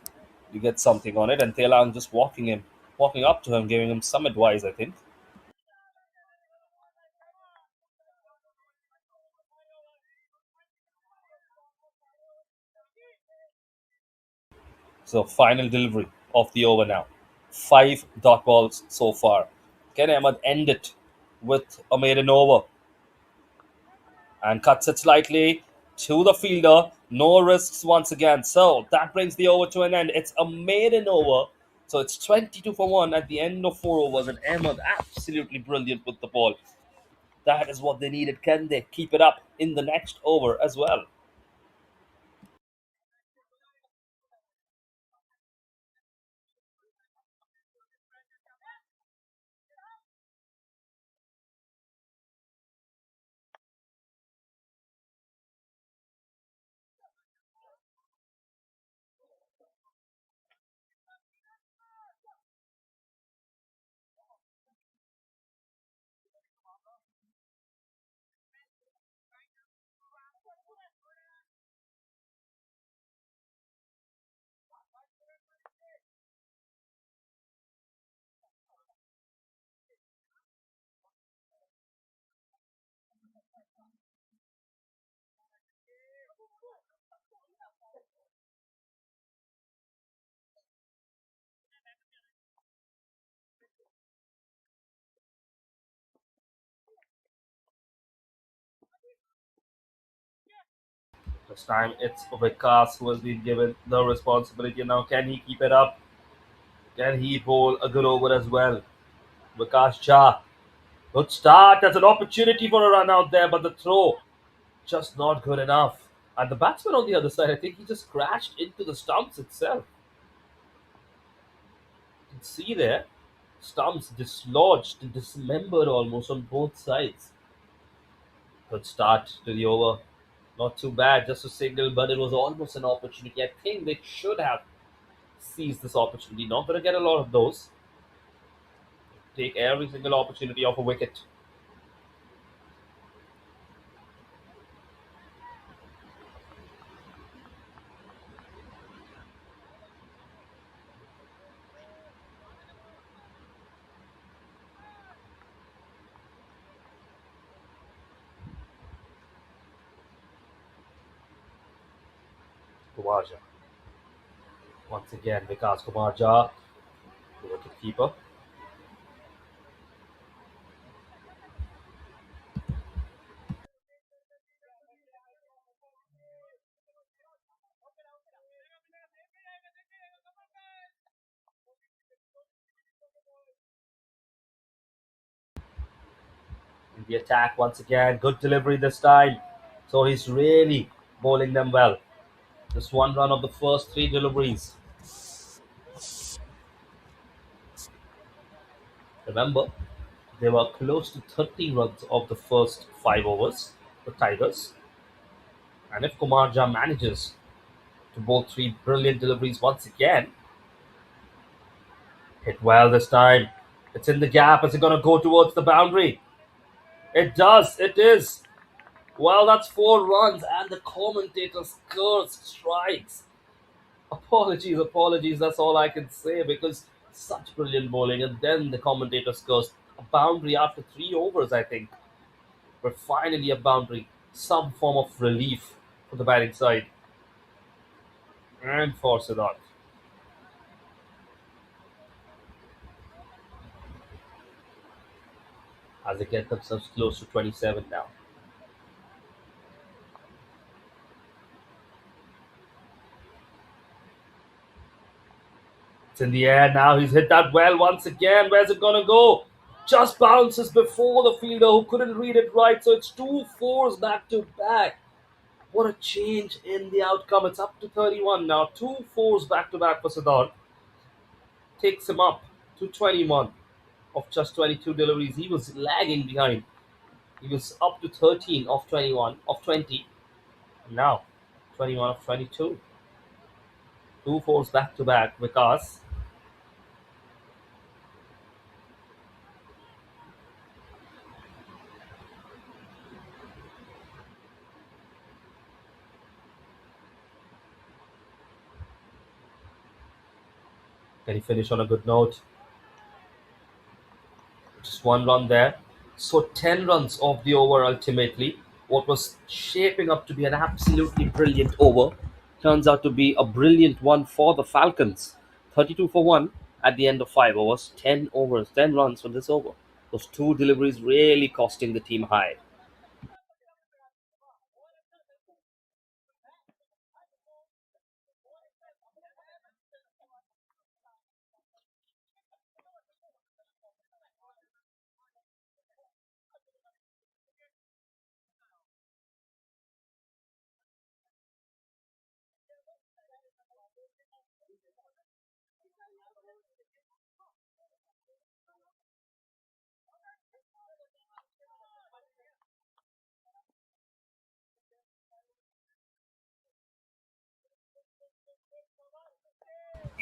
to get something on it, and Telang just walking up to him, giving him some advice, I think. So final delivery of the over now. 5 dot balls so far. Can Ahmad end it with a maiden over? And cuts it slightly to the fielder. No risks once again. So that brings the over to an end. It's a maiden over. So it's 22 for 1 at the end of 4 overs. And Ahmad absolutely brilliant with the ball. That is what they needed. Can they keep it up in the next over as well? This time it's Vikas who has been given the responsibility. Now, can he keep it up? Can he bowl a good over as well? Vikas Shah. Good start. That's an opportunity for a run out there, but the throw just not good enough. And the batsman on the other side, I think he just crashed into the stumps itself. You can see there, stumps dislodged and dismembered almost on both sides. Good start to the over. Not too bad, just a single, but it was almost an opportunity. I think they should have seized this opportunity. Not going to get a lot of those. Take every single opportunity off a wicket. Kumarja. Once again, Vikas Kumarja, the wicket keeper. The attack once again, good delivery this time. So he's really bowling them well. Just one run of the first three deliveries. Remember, they were close to 30 runs of the first 5 overs, the Tigers. And if Kumarja manages to bowl three brilliant deliveries once again, hit well this time. It's in the gap. Is it going to go towards the boundary? It does. It is. Well, that's 4 runs, and the commentator's curse strikes. Apologies. That's all I can say because such brilliant bowling. And then the commentator's curse. A boundary after 3 overs, I think. But finally, a boundary. Some form of relief for the batting side. And for Siddharth. As they get themselves close to 27 now. It's in the air now. He's hit that well once again. Where's it going to go? Just bounces before the fielder who couldn't read it right. So it's 2 4s back to back. What a change in the outcome. It's up to 31 now. 2 4s back to back for Siddharth. Takes him up to 21 of just 22 deliveries. He was lagging behind. He was up to 13 of 21 of 20. And now 21 of 22. 2 4s back to back. Vikas. Can he finish on a good note? Just 1 run there. So 10 runs of the over ultimately. What was shaping up to be an absolutely brilliant over turns out to be a brilliant one for the Falcons. 32 for 1 at the end of 5 overs. 10 overs, 10 runs for this over. Those 2 deliveries really costing the team high.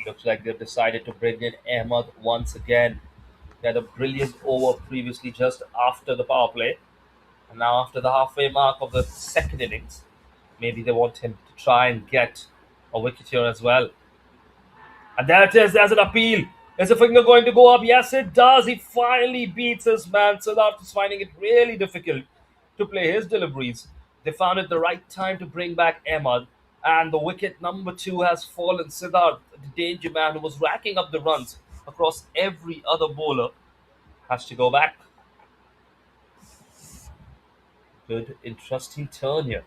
Looks like they've decided to bring in Ahmed once again. He had a brilliant over previously just after the power play. And now after the halfway mark of the second innings, maybe they want him to try and get a wicket here as well. And there it is. There's an appeal. Is the finger going to go up? Yes, it does. He finally beats his man. Siddharth is finding it really difficult to play his deliveries. They found it the right time to bring back Ahmad. And the wicket number 2 has fallen. Siddharth, the danger man who was racking up the runs across every other bowler, has to go back. Good, interesting turn here.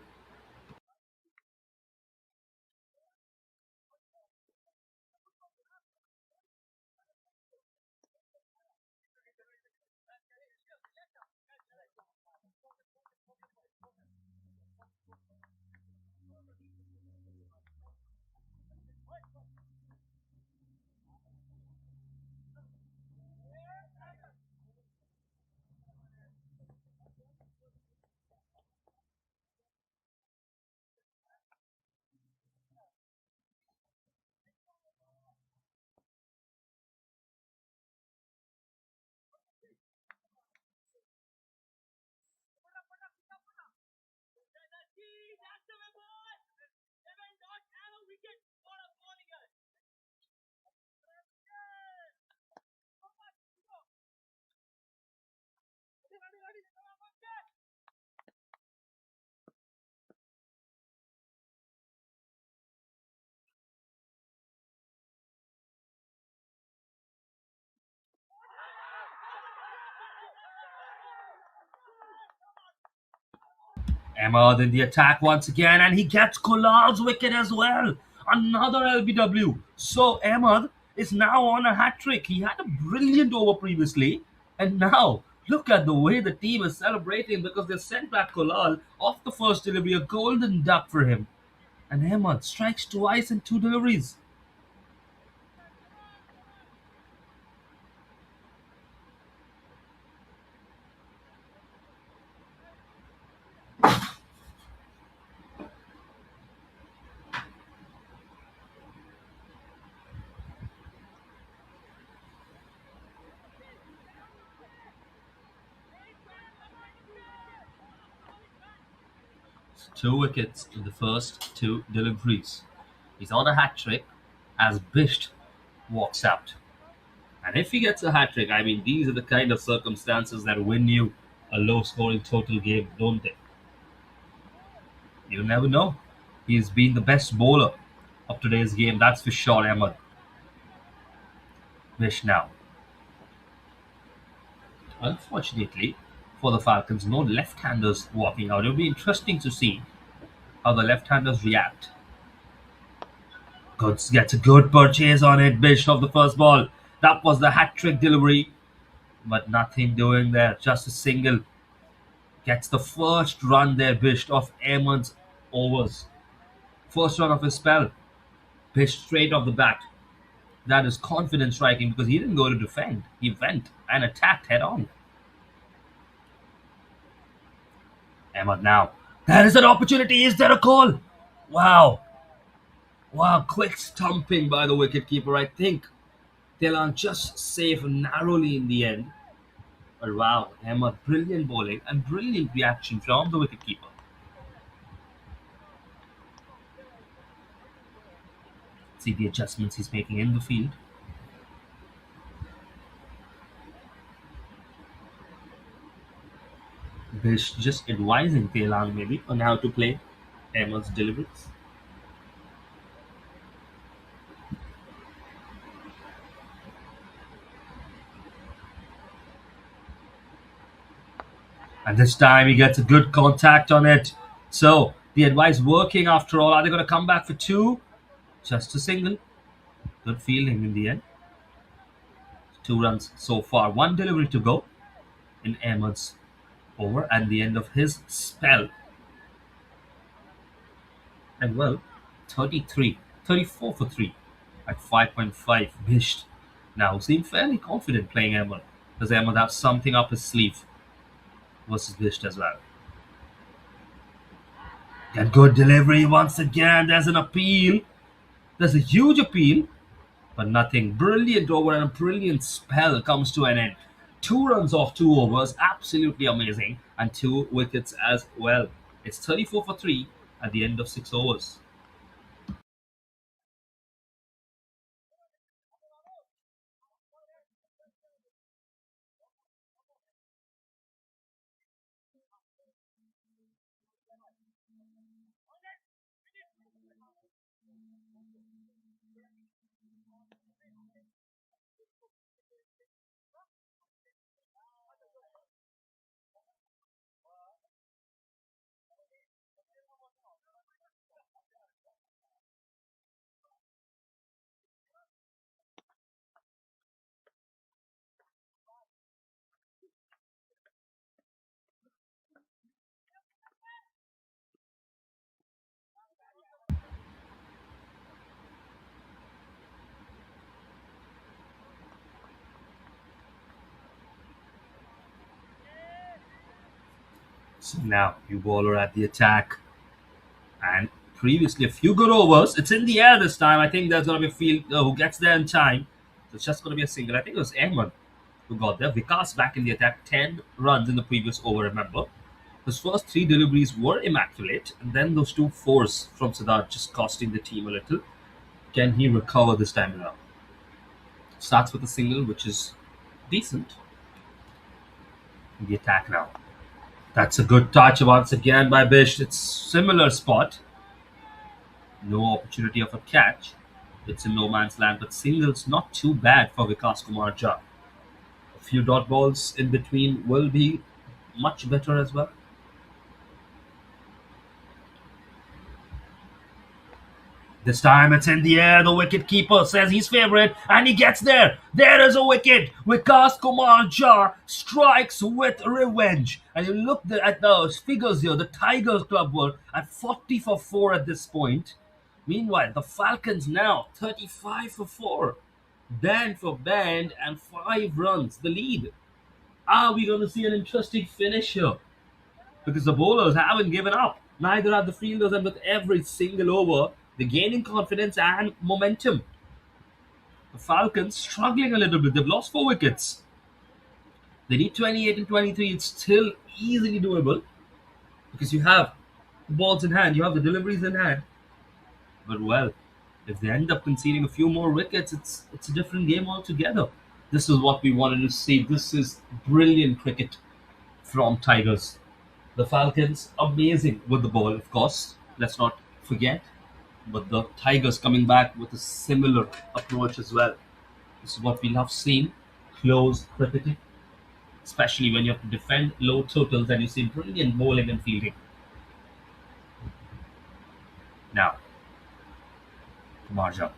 Ahmed in the attack once again, and he gets Kolar's wicket as well. Another LBW. So Ahmed is now on a hat trick. He had a brilliant over previously, and now Look at the way the team is celebrating because they sent back Kolal off the first delivery, a golden duck for him. And Ahmad strikes twice in two deliveries. Two wickets in the first two deliveries. He's on a hat trick as Bisht walks out. And if he gets a hat trick, I mean, these are the kind of circumstances that win you a low scoring total game, don't they? You never know. He's been the best bowler of today's game, that's for sure, Ahmad. Bish now. Unfortunately for the Falcons, no left-handers walking out. It'll be interesting to see how the left-handers react. Goods gets a good purchase on it. Bish off the first ball. That was the hat-trick delivery, but nothing doing there. Just a single. Gets the first run there, Bish, of Ahmed's overs. First run of his spell. Bish straight off the bat. That is confident striking because he didn't go to defend. He went and attacked head on. Ahmed now. There is an opportunity. Is there a call? Wow. Wow, quick stumping by the wicketkeeper. I think Telan just saved narrowly in the end. But wow, Ahmed, brilliant bowling and brilliant reaction from the wicketkeeper. See the adjustments he's making in the field. Bish just advising Telan maybe on how to play Ahmed's deliveries. And this time he gets a good contact on it. So the advice working after all. Are they going to come back for two? Just a single. Good fielding in the end. 2 runs so far. One delivery to go in Ahmed's over and the end of his spell. And well, 34 for 3 at 5.5. Bisht now seem fairly confident playing Ahmed. Does Ahmed have something up his sleeve versus Bisht as well? And good delivery once again. There's an appeal. There's a huge appeal, but nothing. Brilliant over and a brilliant spell comes to an end. 2 runs off 2 overs. Absolutely amazing. And 2 wickets as well. It's 34 for 3 at the end of 6 overs. So now you bowler at the attack. And previously a few good overs. It's in the air this time. I think there's going to be a fielder who gets there in time. So it's just going to be a single. I think it was Ahmed who got there. Vikas back in the attack. 10 runs in the previous over, remember. His first 3 deliveries were immaculate. And then those 2 fours from Siddharth just costing the team a little. Can he recover this time around? Starts with a single, which is decent. The attack now. That's a good touch once again by Bish. It's similar spot. No opportunity of a catch. It's in no man's land, but singles not too bad for Vikas Kumar Jha. A few dot balls in between will be much better as well. This time it's in the air. The wicket keeper says he's favourite, and he gets there. There is a wicket. Vikas Kumar Jha strikes with revenge. And you look at those figures here. The Tigers club were at 40 for 4 at this point. Meanwhile, the Falcons now 35 for 4. Band for band and 5 runs. The lead. Are we going to see an interesting finish here? Because the bowlers haven't given up. Neither have the fielders, and with every single over, they're gaining confidence and momentum. The Falcons struggling a little bit. They've lost 4 wickets. They need 28 and 23. It's still easily doable because you have the balls in hand, you have the deliveries in hand. But well, if they end up conceding a few more wickets, it's a different game altogether. This is what we wanted to see. This is brilliant cricket from Tigers. The Falcons, amazing with the ball, of course. Let's not forget. But the Tigers coming back with a similar approach as well. This is what we love seeing. Close cricketing. Especially when you have to defend low totals and you see brilliant bowling and fielding. Now, Marja.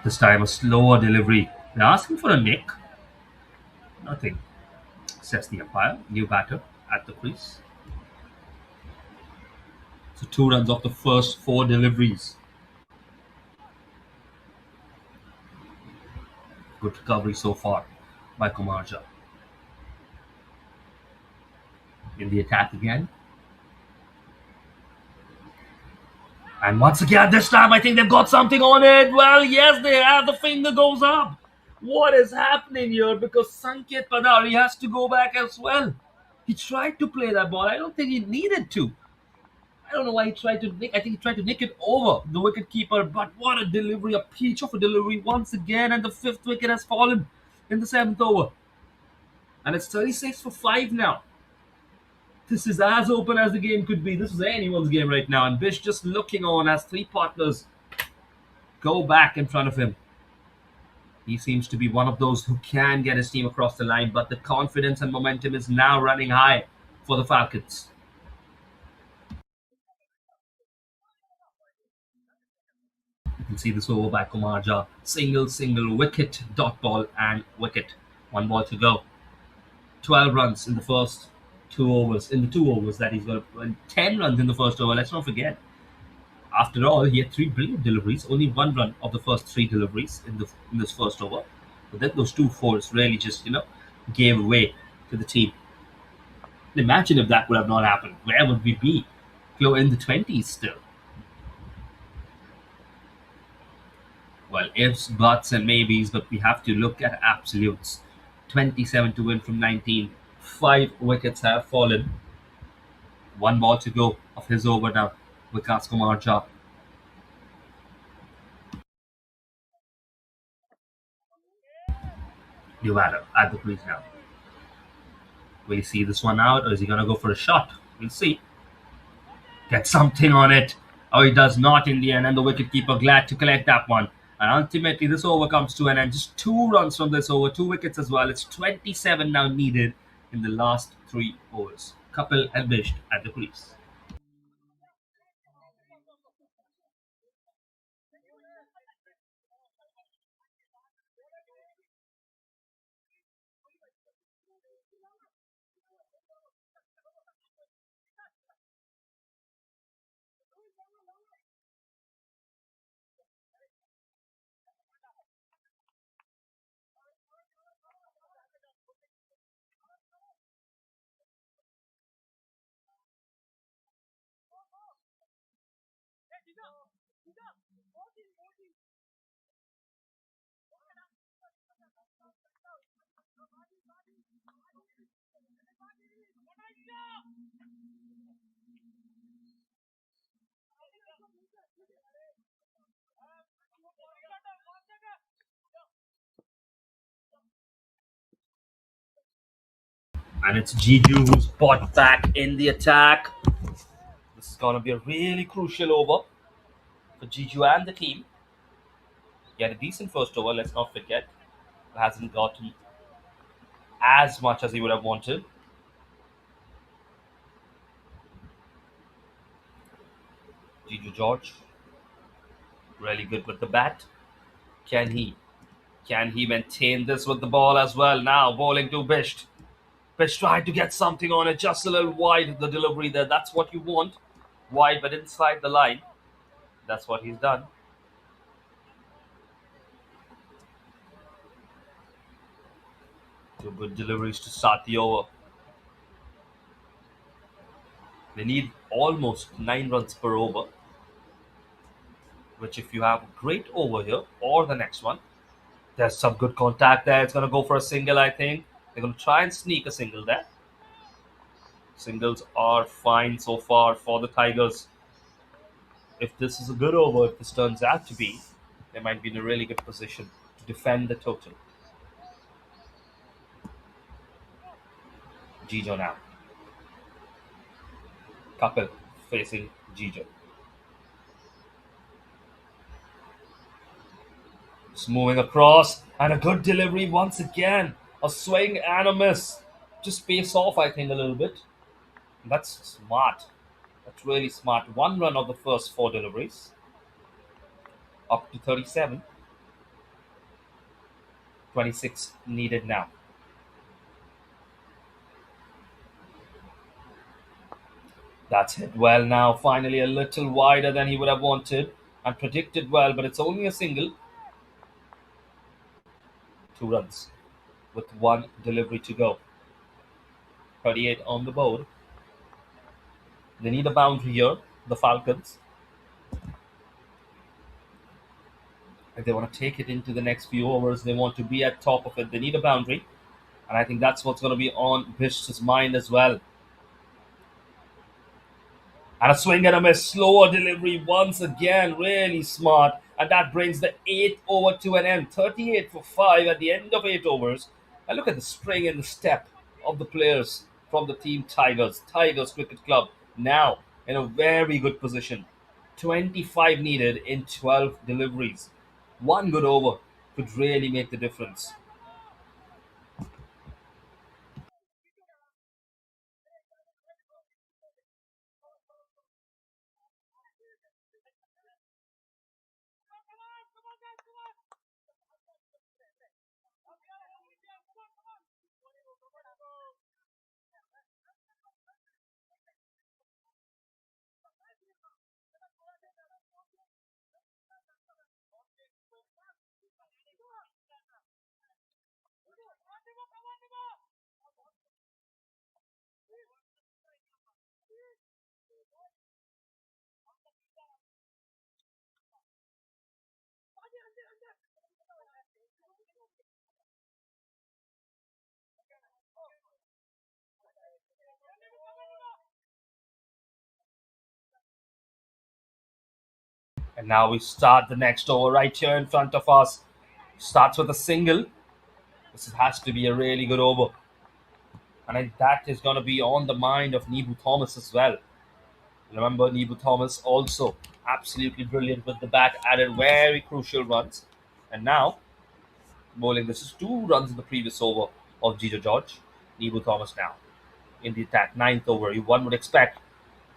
This time a slower delivery. They're asking for a nick. Nothing, says the umpire. New batter at the crease. So 2 runs off the first 4 deliveries. Good recovery so far by Kumar Jha. In the attack again. And once again, this time I think they've got something on it. Well, yes, they have. The finger goes up. What is happening here? Because Sanket Padari has to go back as well. He tried to play that ball. I don't think he needed to. I don't know why he tried to nick. I think he tried to nick it over the wicket keeper. But what a delivery, a peach of a delivery once again. And the 5th wicket has fallen in the 7th over. And it's 36 for 5 now. This is as open as the game could be. This is anyone's game right now. And Bish just looking on as 3 partners go back in front of him. He seems to be one of those who can get his team across the line. But the confidence and momentum is now running high for the Falcons. You can see this over by Kumar Jha. Single, wicket, dot ball, and wicket. 1 ball to go. 12 runs in the first 2 overs. In the 2 overs that he's got, 10 runs in the first over. Let's not forget. After all, he had 3 brilliant deliveries. Only 1 run of the first 3 deliveries in this first over. But then those 2 fours really just gave away to the team. Imagine if that would have not happened. Where would we be? In the 20s still. Well, ifs, buts, and maybes, but we have to look at absolutes. 27 to win from 19. 5 wickets have fallen. 1 ball to go of his over now. Vikas Kumar Jha. New batter at the crease now. Will he see this one out, or is he going to go for a shot? We'll see. Get something on it. Oh, he does not in the end, and the wicketkeeper glad to collect that one. And ultimately, this over comes to an end. Just 2 runs from this over, 2 wickets as well. It's 27 now needed in the last 3 overs. Kapil and Bish at the crease. And it's Jiju who's brought back in the attack. This is going to be a really crucial over for Jiju and the team. He had a decent first over, let's not forget. Hasn't gotten as much as he would have wanted. Jiju George Really good with the bat. Can he? Can he maintain this with the ball as well? Now bowling to Bisht. Bisht tried to get something on it, just a little wide the delivery there. That's what you want. Wide but inside the line. That's what he's done. Two good deliveries to start the over. They need almost 9 runs per over, which if you have a great over here or the next one, there's some good contact there. It's going to go for a single, I think. They're going to try and sneak a single there. Singles are fine so far for the Tigers. If this is a good over, if this turns out to be, they might be in a really good position to defend the total. Jijo now. Kapil facing Jijo. Just moving across and a good delivery once again. A swing and a miss. Just pace off, I think, a little bit. That's smart. That's really smart. 1 run of the first 4 deliveries. Up to 37. 26 needed now. That's hit well now. Finally a little wider than he would have wanted and predicted well, but it's only a single. 2 runs with 1 delivery to go. 38 on the board. They need a boundary here, the Falcons. If they want to take it into the next few overs, they want to be at top of it. They need a boundary. And I think that's what's going to be on Bisht's mind as well. And a swing and a miss. Slower delivery once again. Really smart. And that brings the 8th over to an end. 38 for 5 at the end of 8 overs. And look at the spring and the step of the players from the team Tigers. Tigers Cricket Club now in a very good position. 25 needed in 12 deliveries. 1 good over could really make the difference. And now we start the next over right here in front of us. Starts with a single. This has to be a really good over. And that is going to be on the mind of Nebu Thomas as well. Remember, Nebu Thomas also absolutely brilliant with the bat, added very crucial runs. And now, bowling, this is 2 runs in the previous over of Jijo George. Nebu Thomas now in the attack, 9th over. One would expect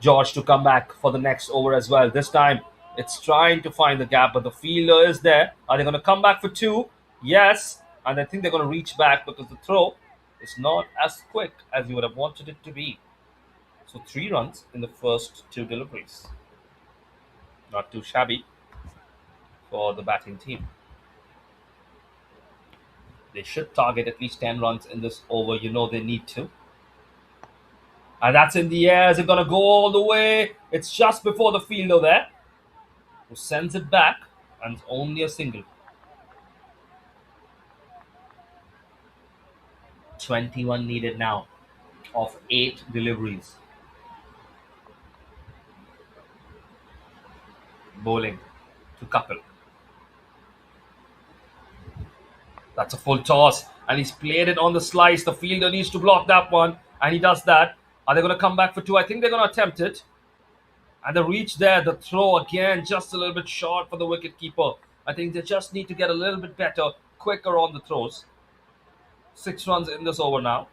George to come back for the next over as well. This time, it's trying to find the gap, but the fielder is there. Are they going to come back for 2? Yes. And I think they're going to reach back because the throw is not as quick as you would have wanted it to be. So 3 runs in the first 2 deliveries. Not too shabby for the batting team. They should target at least 10 runs in this over. You know they need to. And that's in the air. Is it going to go all the way? It's just before the fielder there, who sends it back, and it's only a single. 21 needed now of 8 deliveries. Bowling to Kapil. That's a full toss, and he's played it on the slice. The fielder needs to block that one, and he does that. Are they going to come back for 2? I think they're going to attempt it. And the reach there, the throw again, just a little bit short for the wicketkeeper. I think they just need to get a little bit better, quicker on the throws. 6 runs in this over now.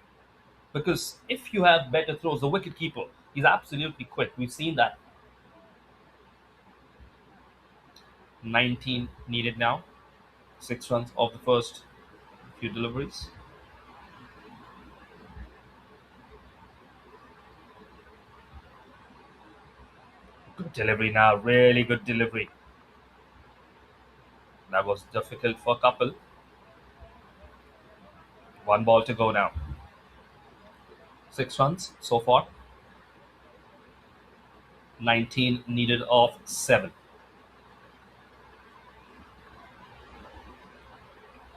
Because if you have better throws, the wicketkeeper, he's absolutely quick. We've seen that. 19 needed now. 6 runs of the first few deliveries. Good delivery now, really good delivery. That was difficult for a couple. 1 ball to go now. 6 runs so far. 19 needed of 7.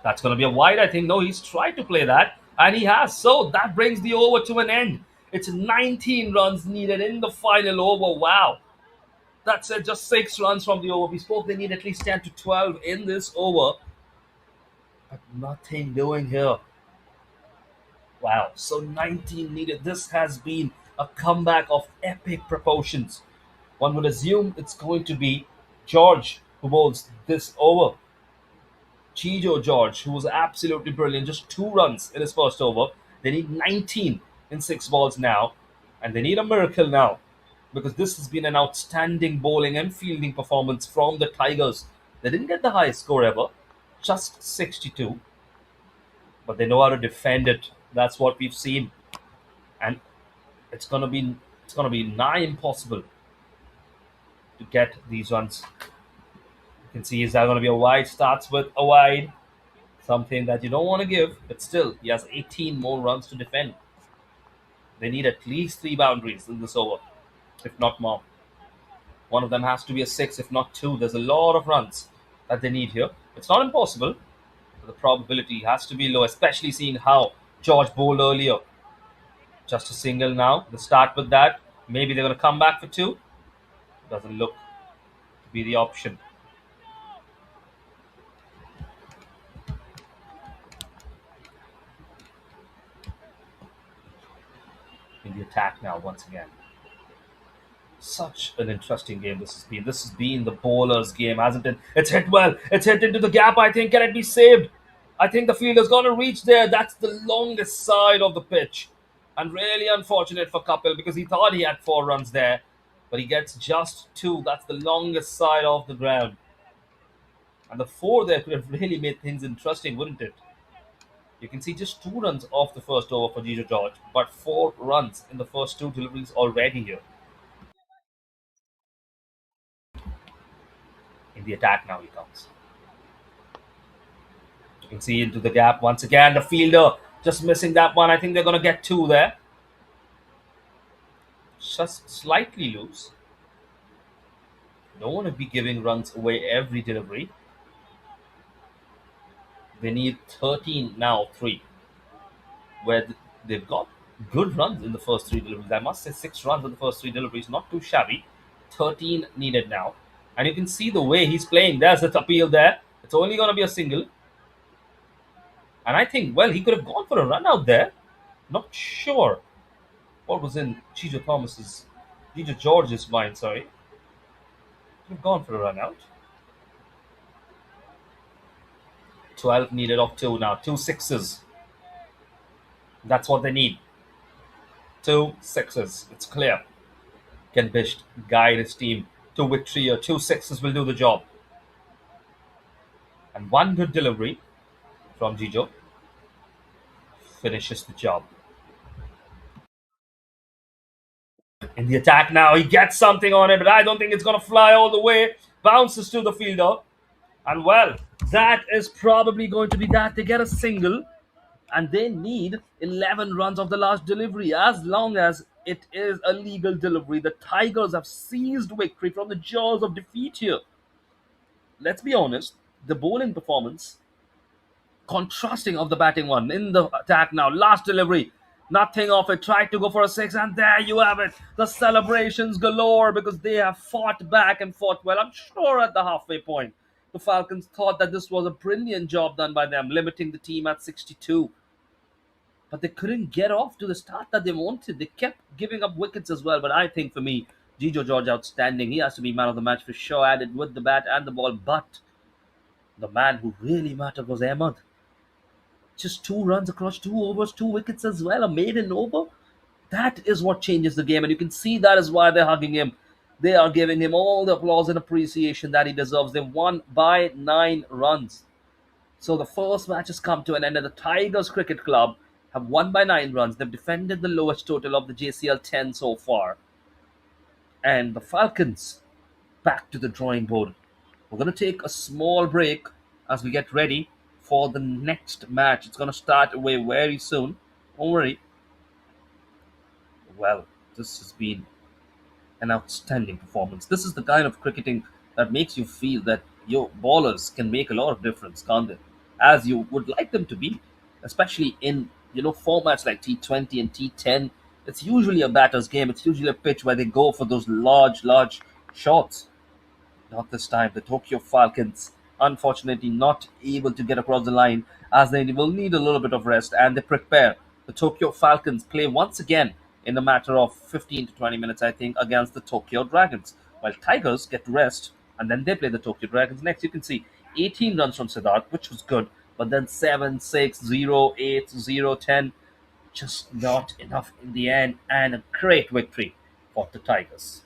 That's going to be a wide, I think. No, he's tried to play that, and he has. So that brings the over to an end. It's 19 runs needed in the final over. Wow. That's it, just 6 runs from the over. We spoke they need at least 10 to 12 in this over, but nothing doing here. Wow, so 19 needed. This has been a comeback of epic proportions. One would assume it's going to be George who bowls this over. Chijo George, who was absolutely brilliant, just 2 runs in his first over. They need 19 in 6 balls now, and they need a miracle now, because this has been an outstanding bowling and fielding performance from the Tigers. They didn't get the highest score ever, just 62, but they know how to defend it. That's what we've seen, and it's gonna be nigh impossible to get these runs. You can see is that going to be a wide? Starts with a wide, something that you don't want to give, but still he has 18 more runs to defend. They need at least 3 boundaries in this over, if not more. One of them has to be a 6, if not 2. There's a lot of runs that they need here. It's not impossible, but the probability has to be low, especially seeing how George bowled earlier. Just a single now. They start with that. Maybe they're going to come back for 2. Doesn't look to be the option. In the attack now once again. Such an interesting game this has been. This has been the bowler's game, hasn't it? It's hit well. It's hit into the gap, I think. Can it be saved? I think the fielder's going to reach there. That's the longest side of the pitch. And really unfortunate for Kapil, because he thought he had 4 runs there. But he gets just 2. That's the longest side of the ground. And the 4 there could have really made things interesting, wouldn't it? You can see just 2 runs off the first over for Gio George, but 4 runs in the first 2 deliveries already here. In the attack now he comes. You can see into the gap once again. The fielder just missing that one. I think they're going to get 2 there. Just slightly loose. Don't want to be giving runs away every delivery. They need 13 now, 3. Where they've got good runs in the first 3 deliveries. I must say 6 runs in the first 3 deliveries. Not too shabby. 13 needed now. And you can see the way he's playing. There's the appeal there. It's only going to be a single. And I think, well, he could have gone for a run out there. Not sure what was in Chijo George's mind, sorry. Could have gone for a run out. 12 needed of 2 now. 2 sixes. That's what they need. 2 sixes. It's clear. Ken Bisht guide his team to victory here. 2 sixes will do the job. And 1 good delivery from Jijo finishes the job. In the attack now, he gets something on it, but I don't think it's going to fly all the way. Bounces to the fielder. And well, that is probably going to be that. They get a single, and they need 11 runs of the last delivery. As long as it is a legal delivery, the Tigers have seized victory from the jaws of defeat here. Let's be honest, the bowling performance contrasting of the batting one. In the attack now, last delivery, nothing of it. Tried to go for a 6, and there you have it. The celebrations galore, because they have fought back and fought well. I'm sure at the halfway point, the Falcons thought that this was a brilliant job done by them, limiting the team at 62. But they couldn't get off to the start that they wanted. They kept giving up wickets as well. But I think for me, Gio George outstanding. He has to be man of the match for sure, added with the bat and the ball. But the man who really mattered was Ahmed. Just 2 runs across 2 overs, 2 wickets as well, a maiden over. That is what changes the game, and you can see that is why they're hugging him. They are giving him all the applause and appreciation that he deserves. They won by 9 runs. So the first match has come to an end, and the Tigers Cricket Club have won by 9 runs. They've defended the lowest total of the JCL 10 so far. And the Falcons back to the drawing board. We're going to take a small break as we get ready for the next match. It's going to start away very soon. Don't worry. Well, this has been an outstanding performance. This is the kind of cricketing that makes you feel that your ballers can make a lot of difference, can't they? As you would like them to be, especially in formats like T20 and T10. It's usually a batter's game. It's usually a pitch where they go for those large shots. Not this time. The Tokyo Falcons, unfortunately, not able to get across the line as they will need a little bit of rest and they prepare. The Tokyo Falcons play once again in a matter of 15 to 20 minutes, I think, against the Tokyo Dragons. While Tigers get rest and then they play the Tokyo Dragons next. You can see 18 runs from Siddharth, which was good, but then 7, 6, 0, 8, 0, 10, just not enough in the end, and a great victory for the Tigers.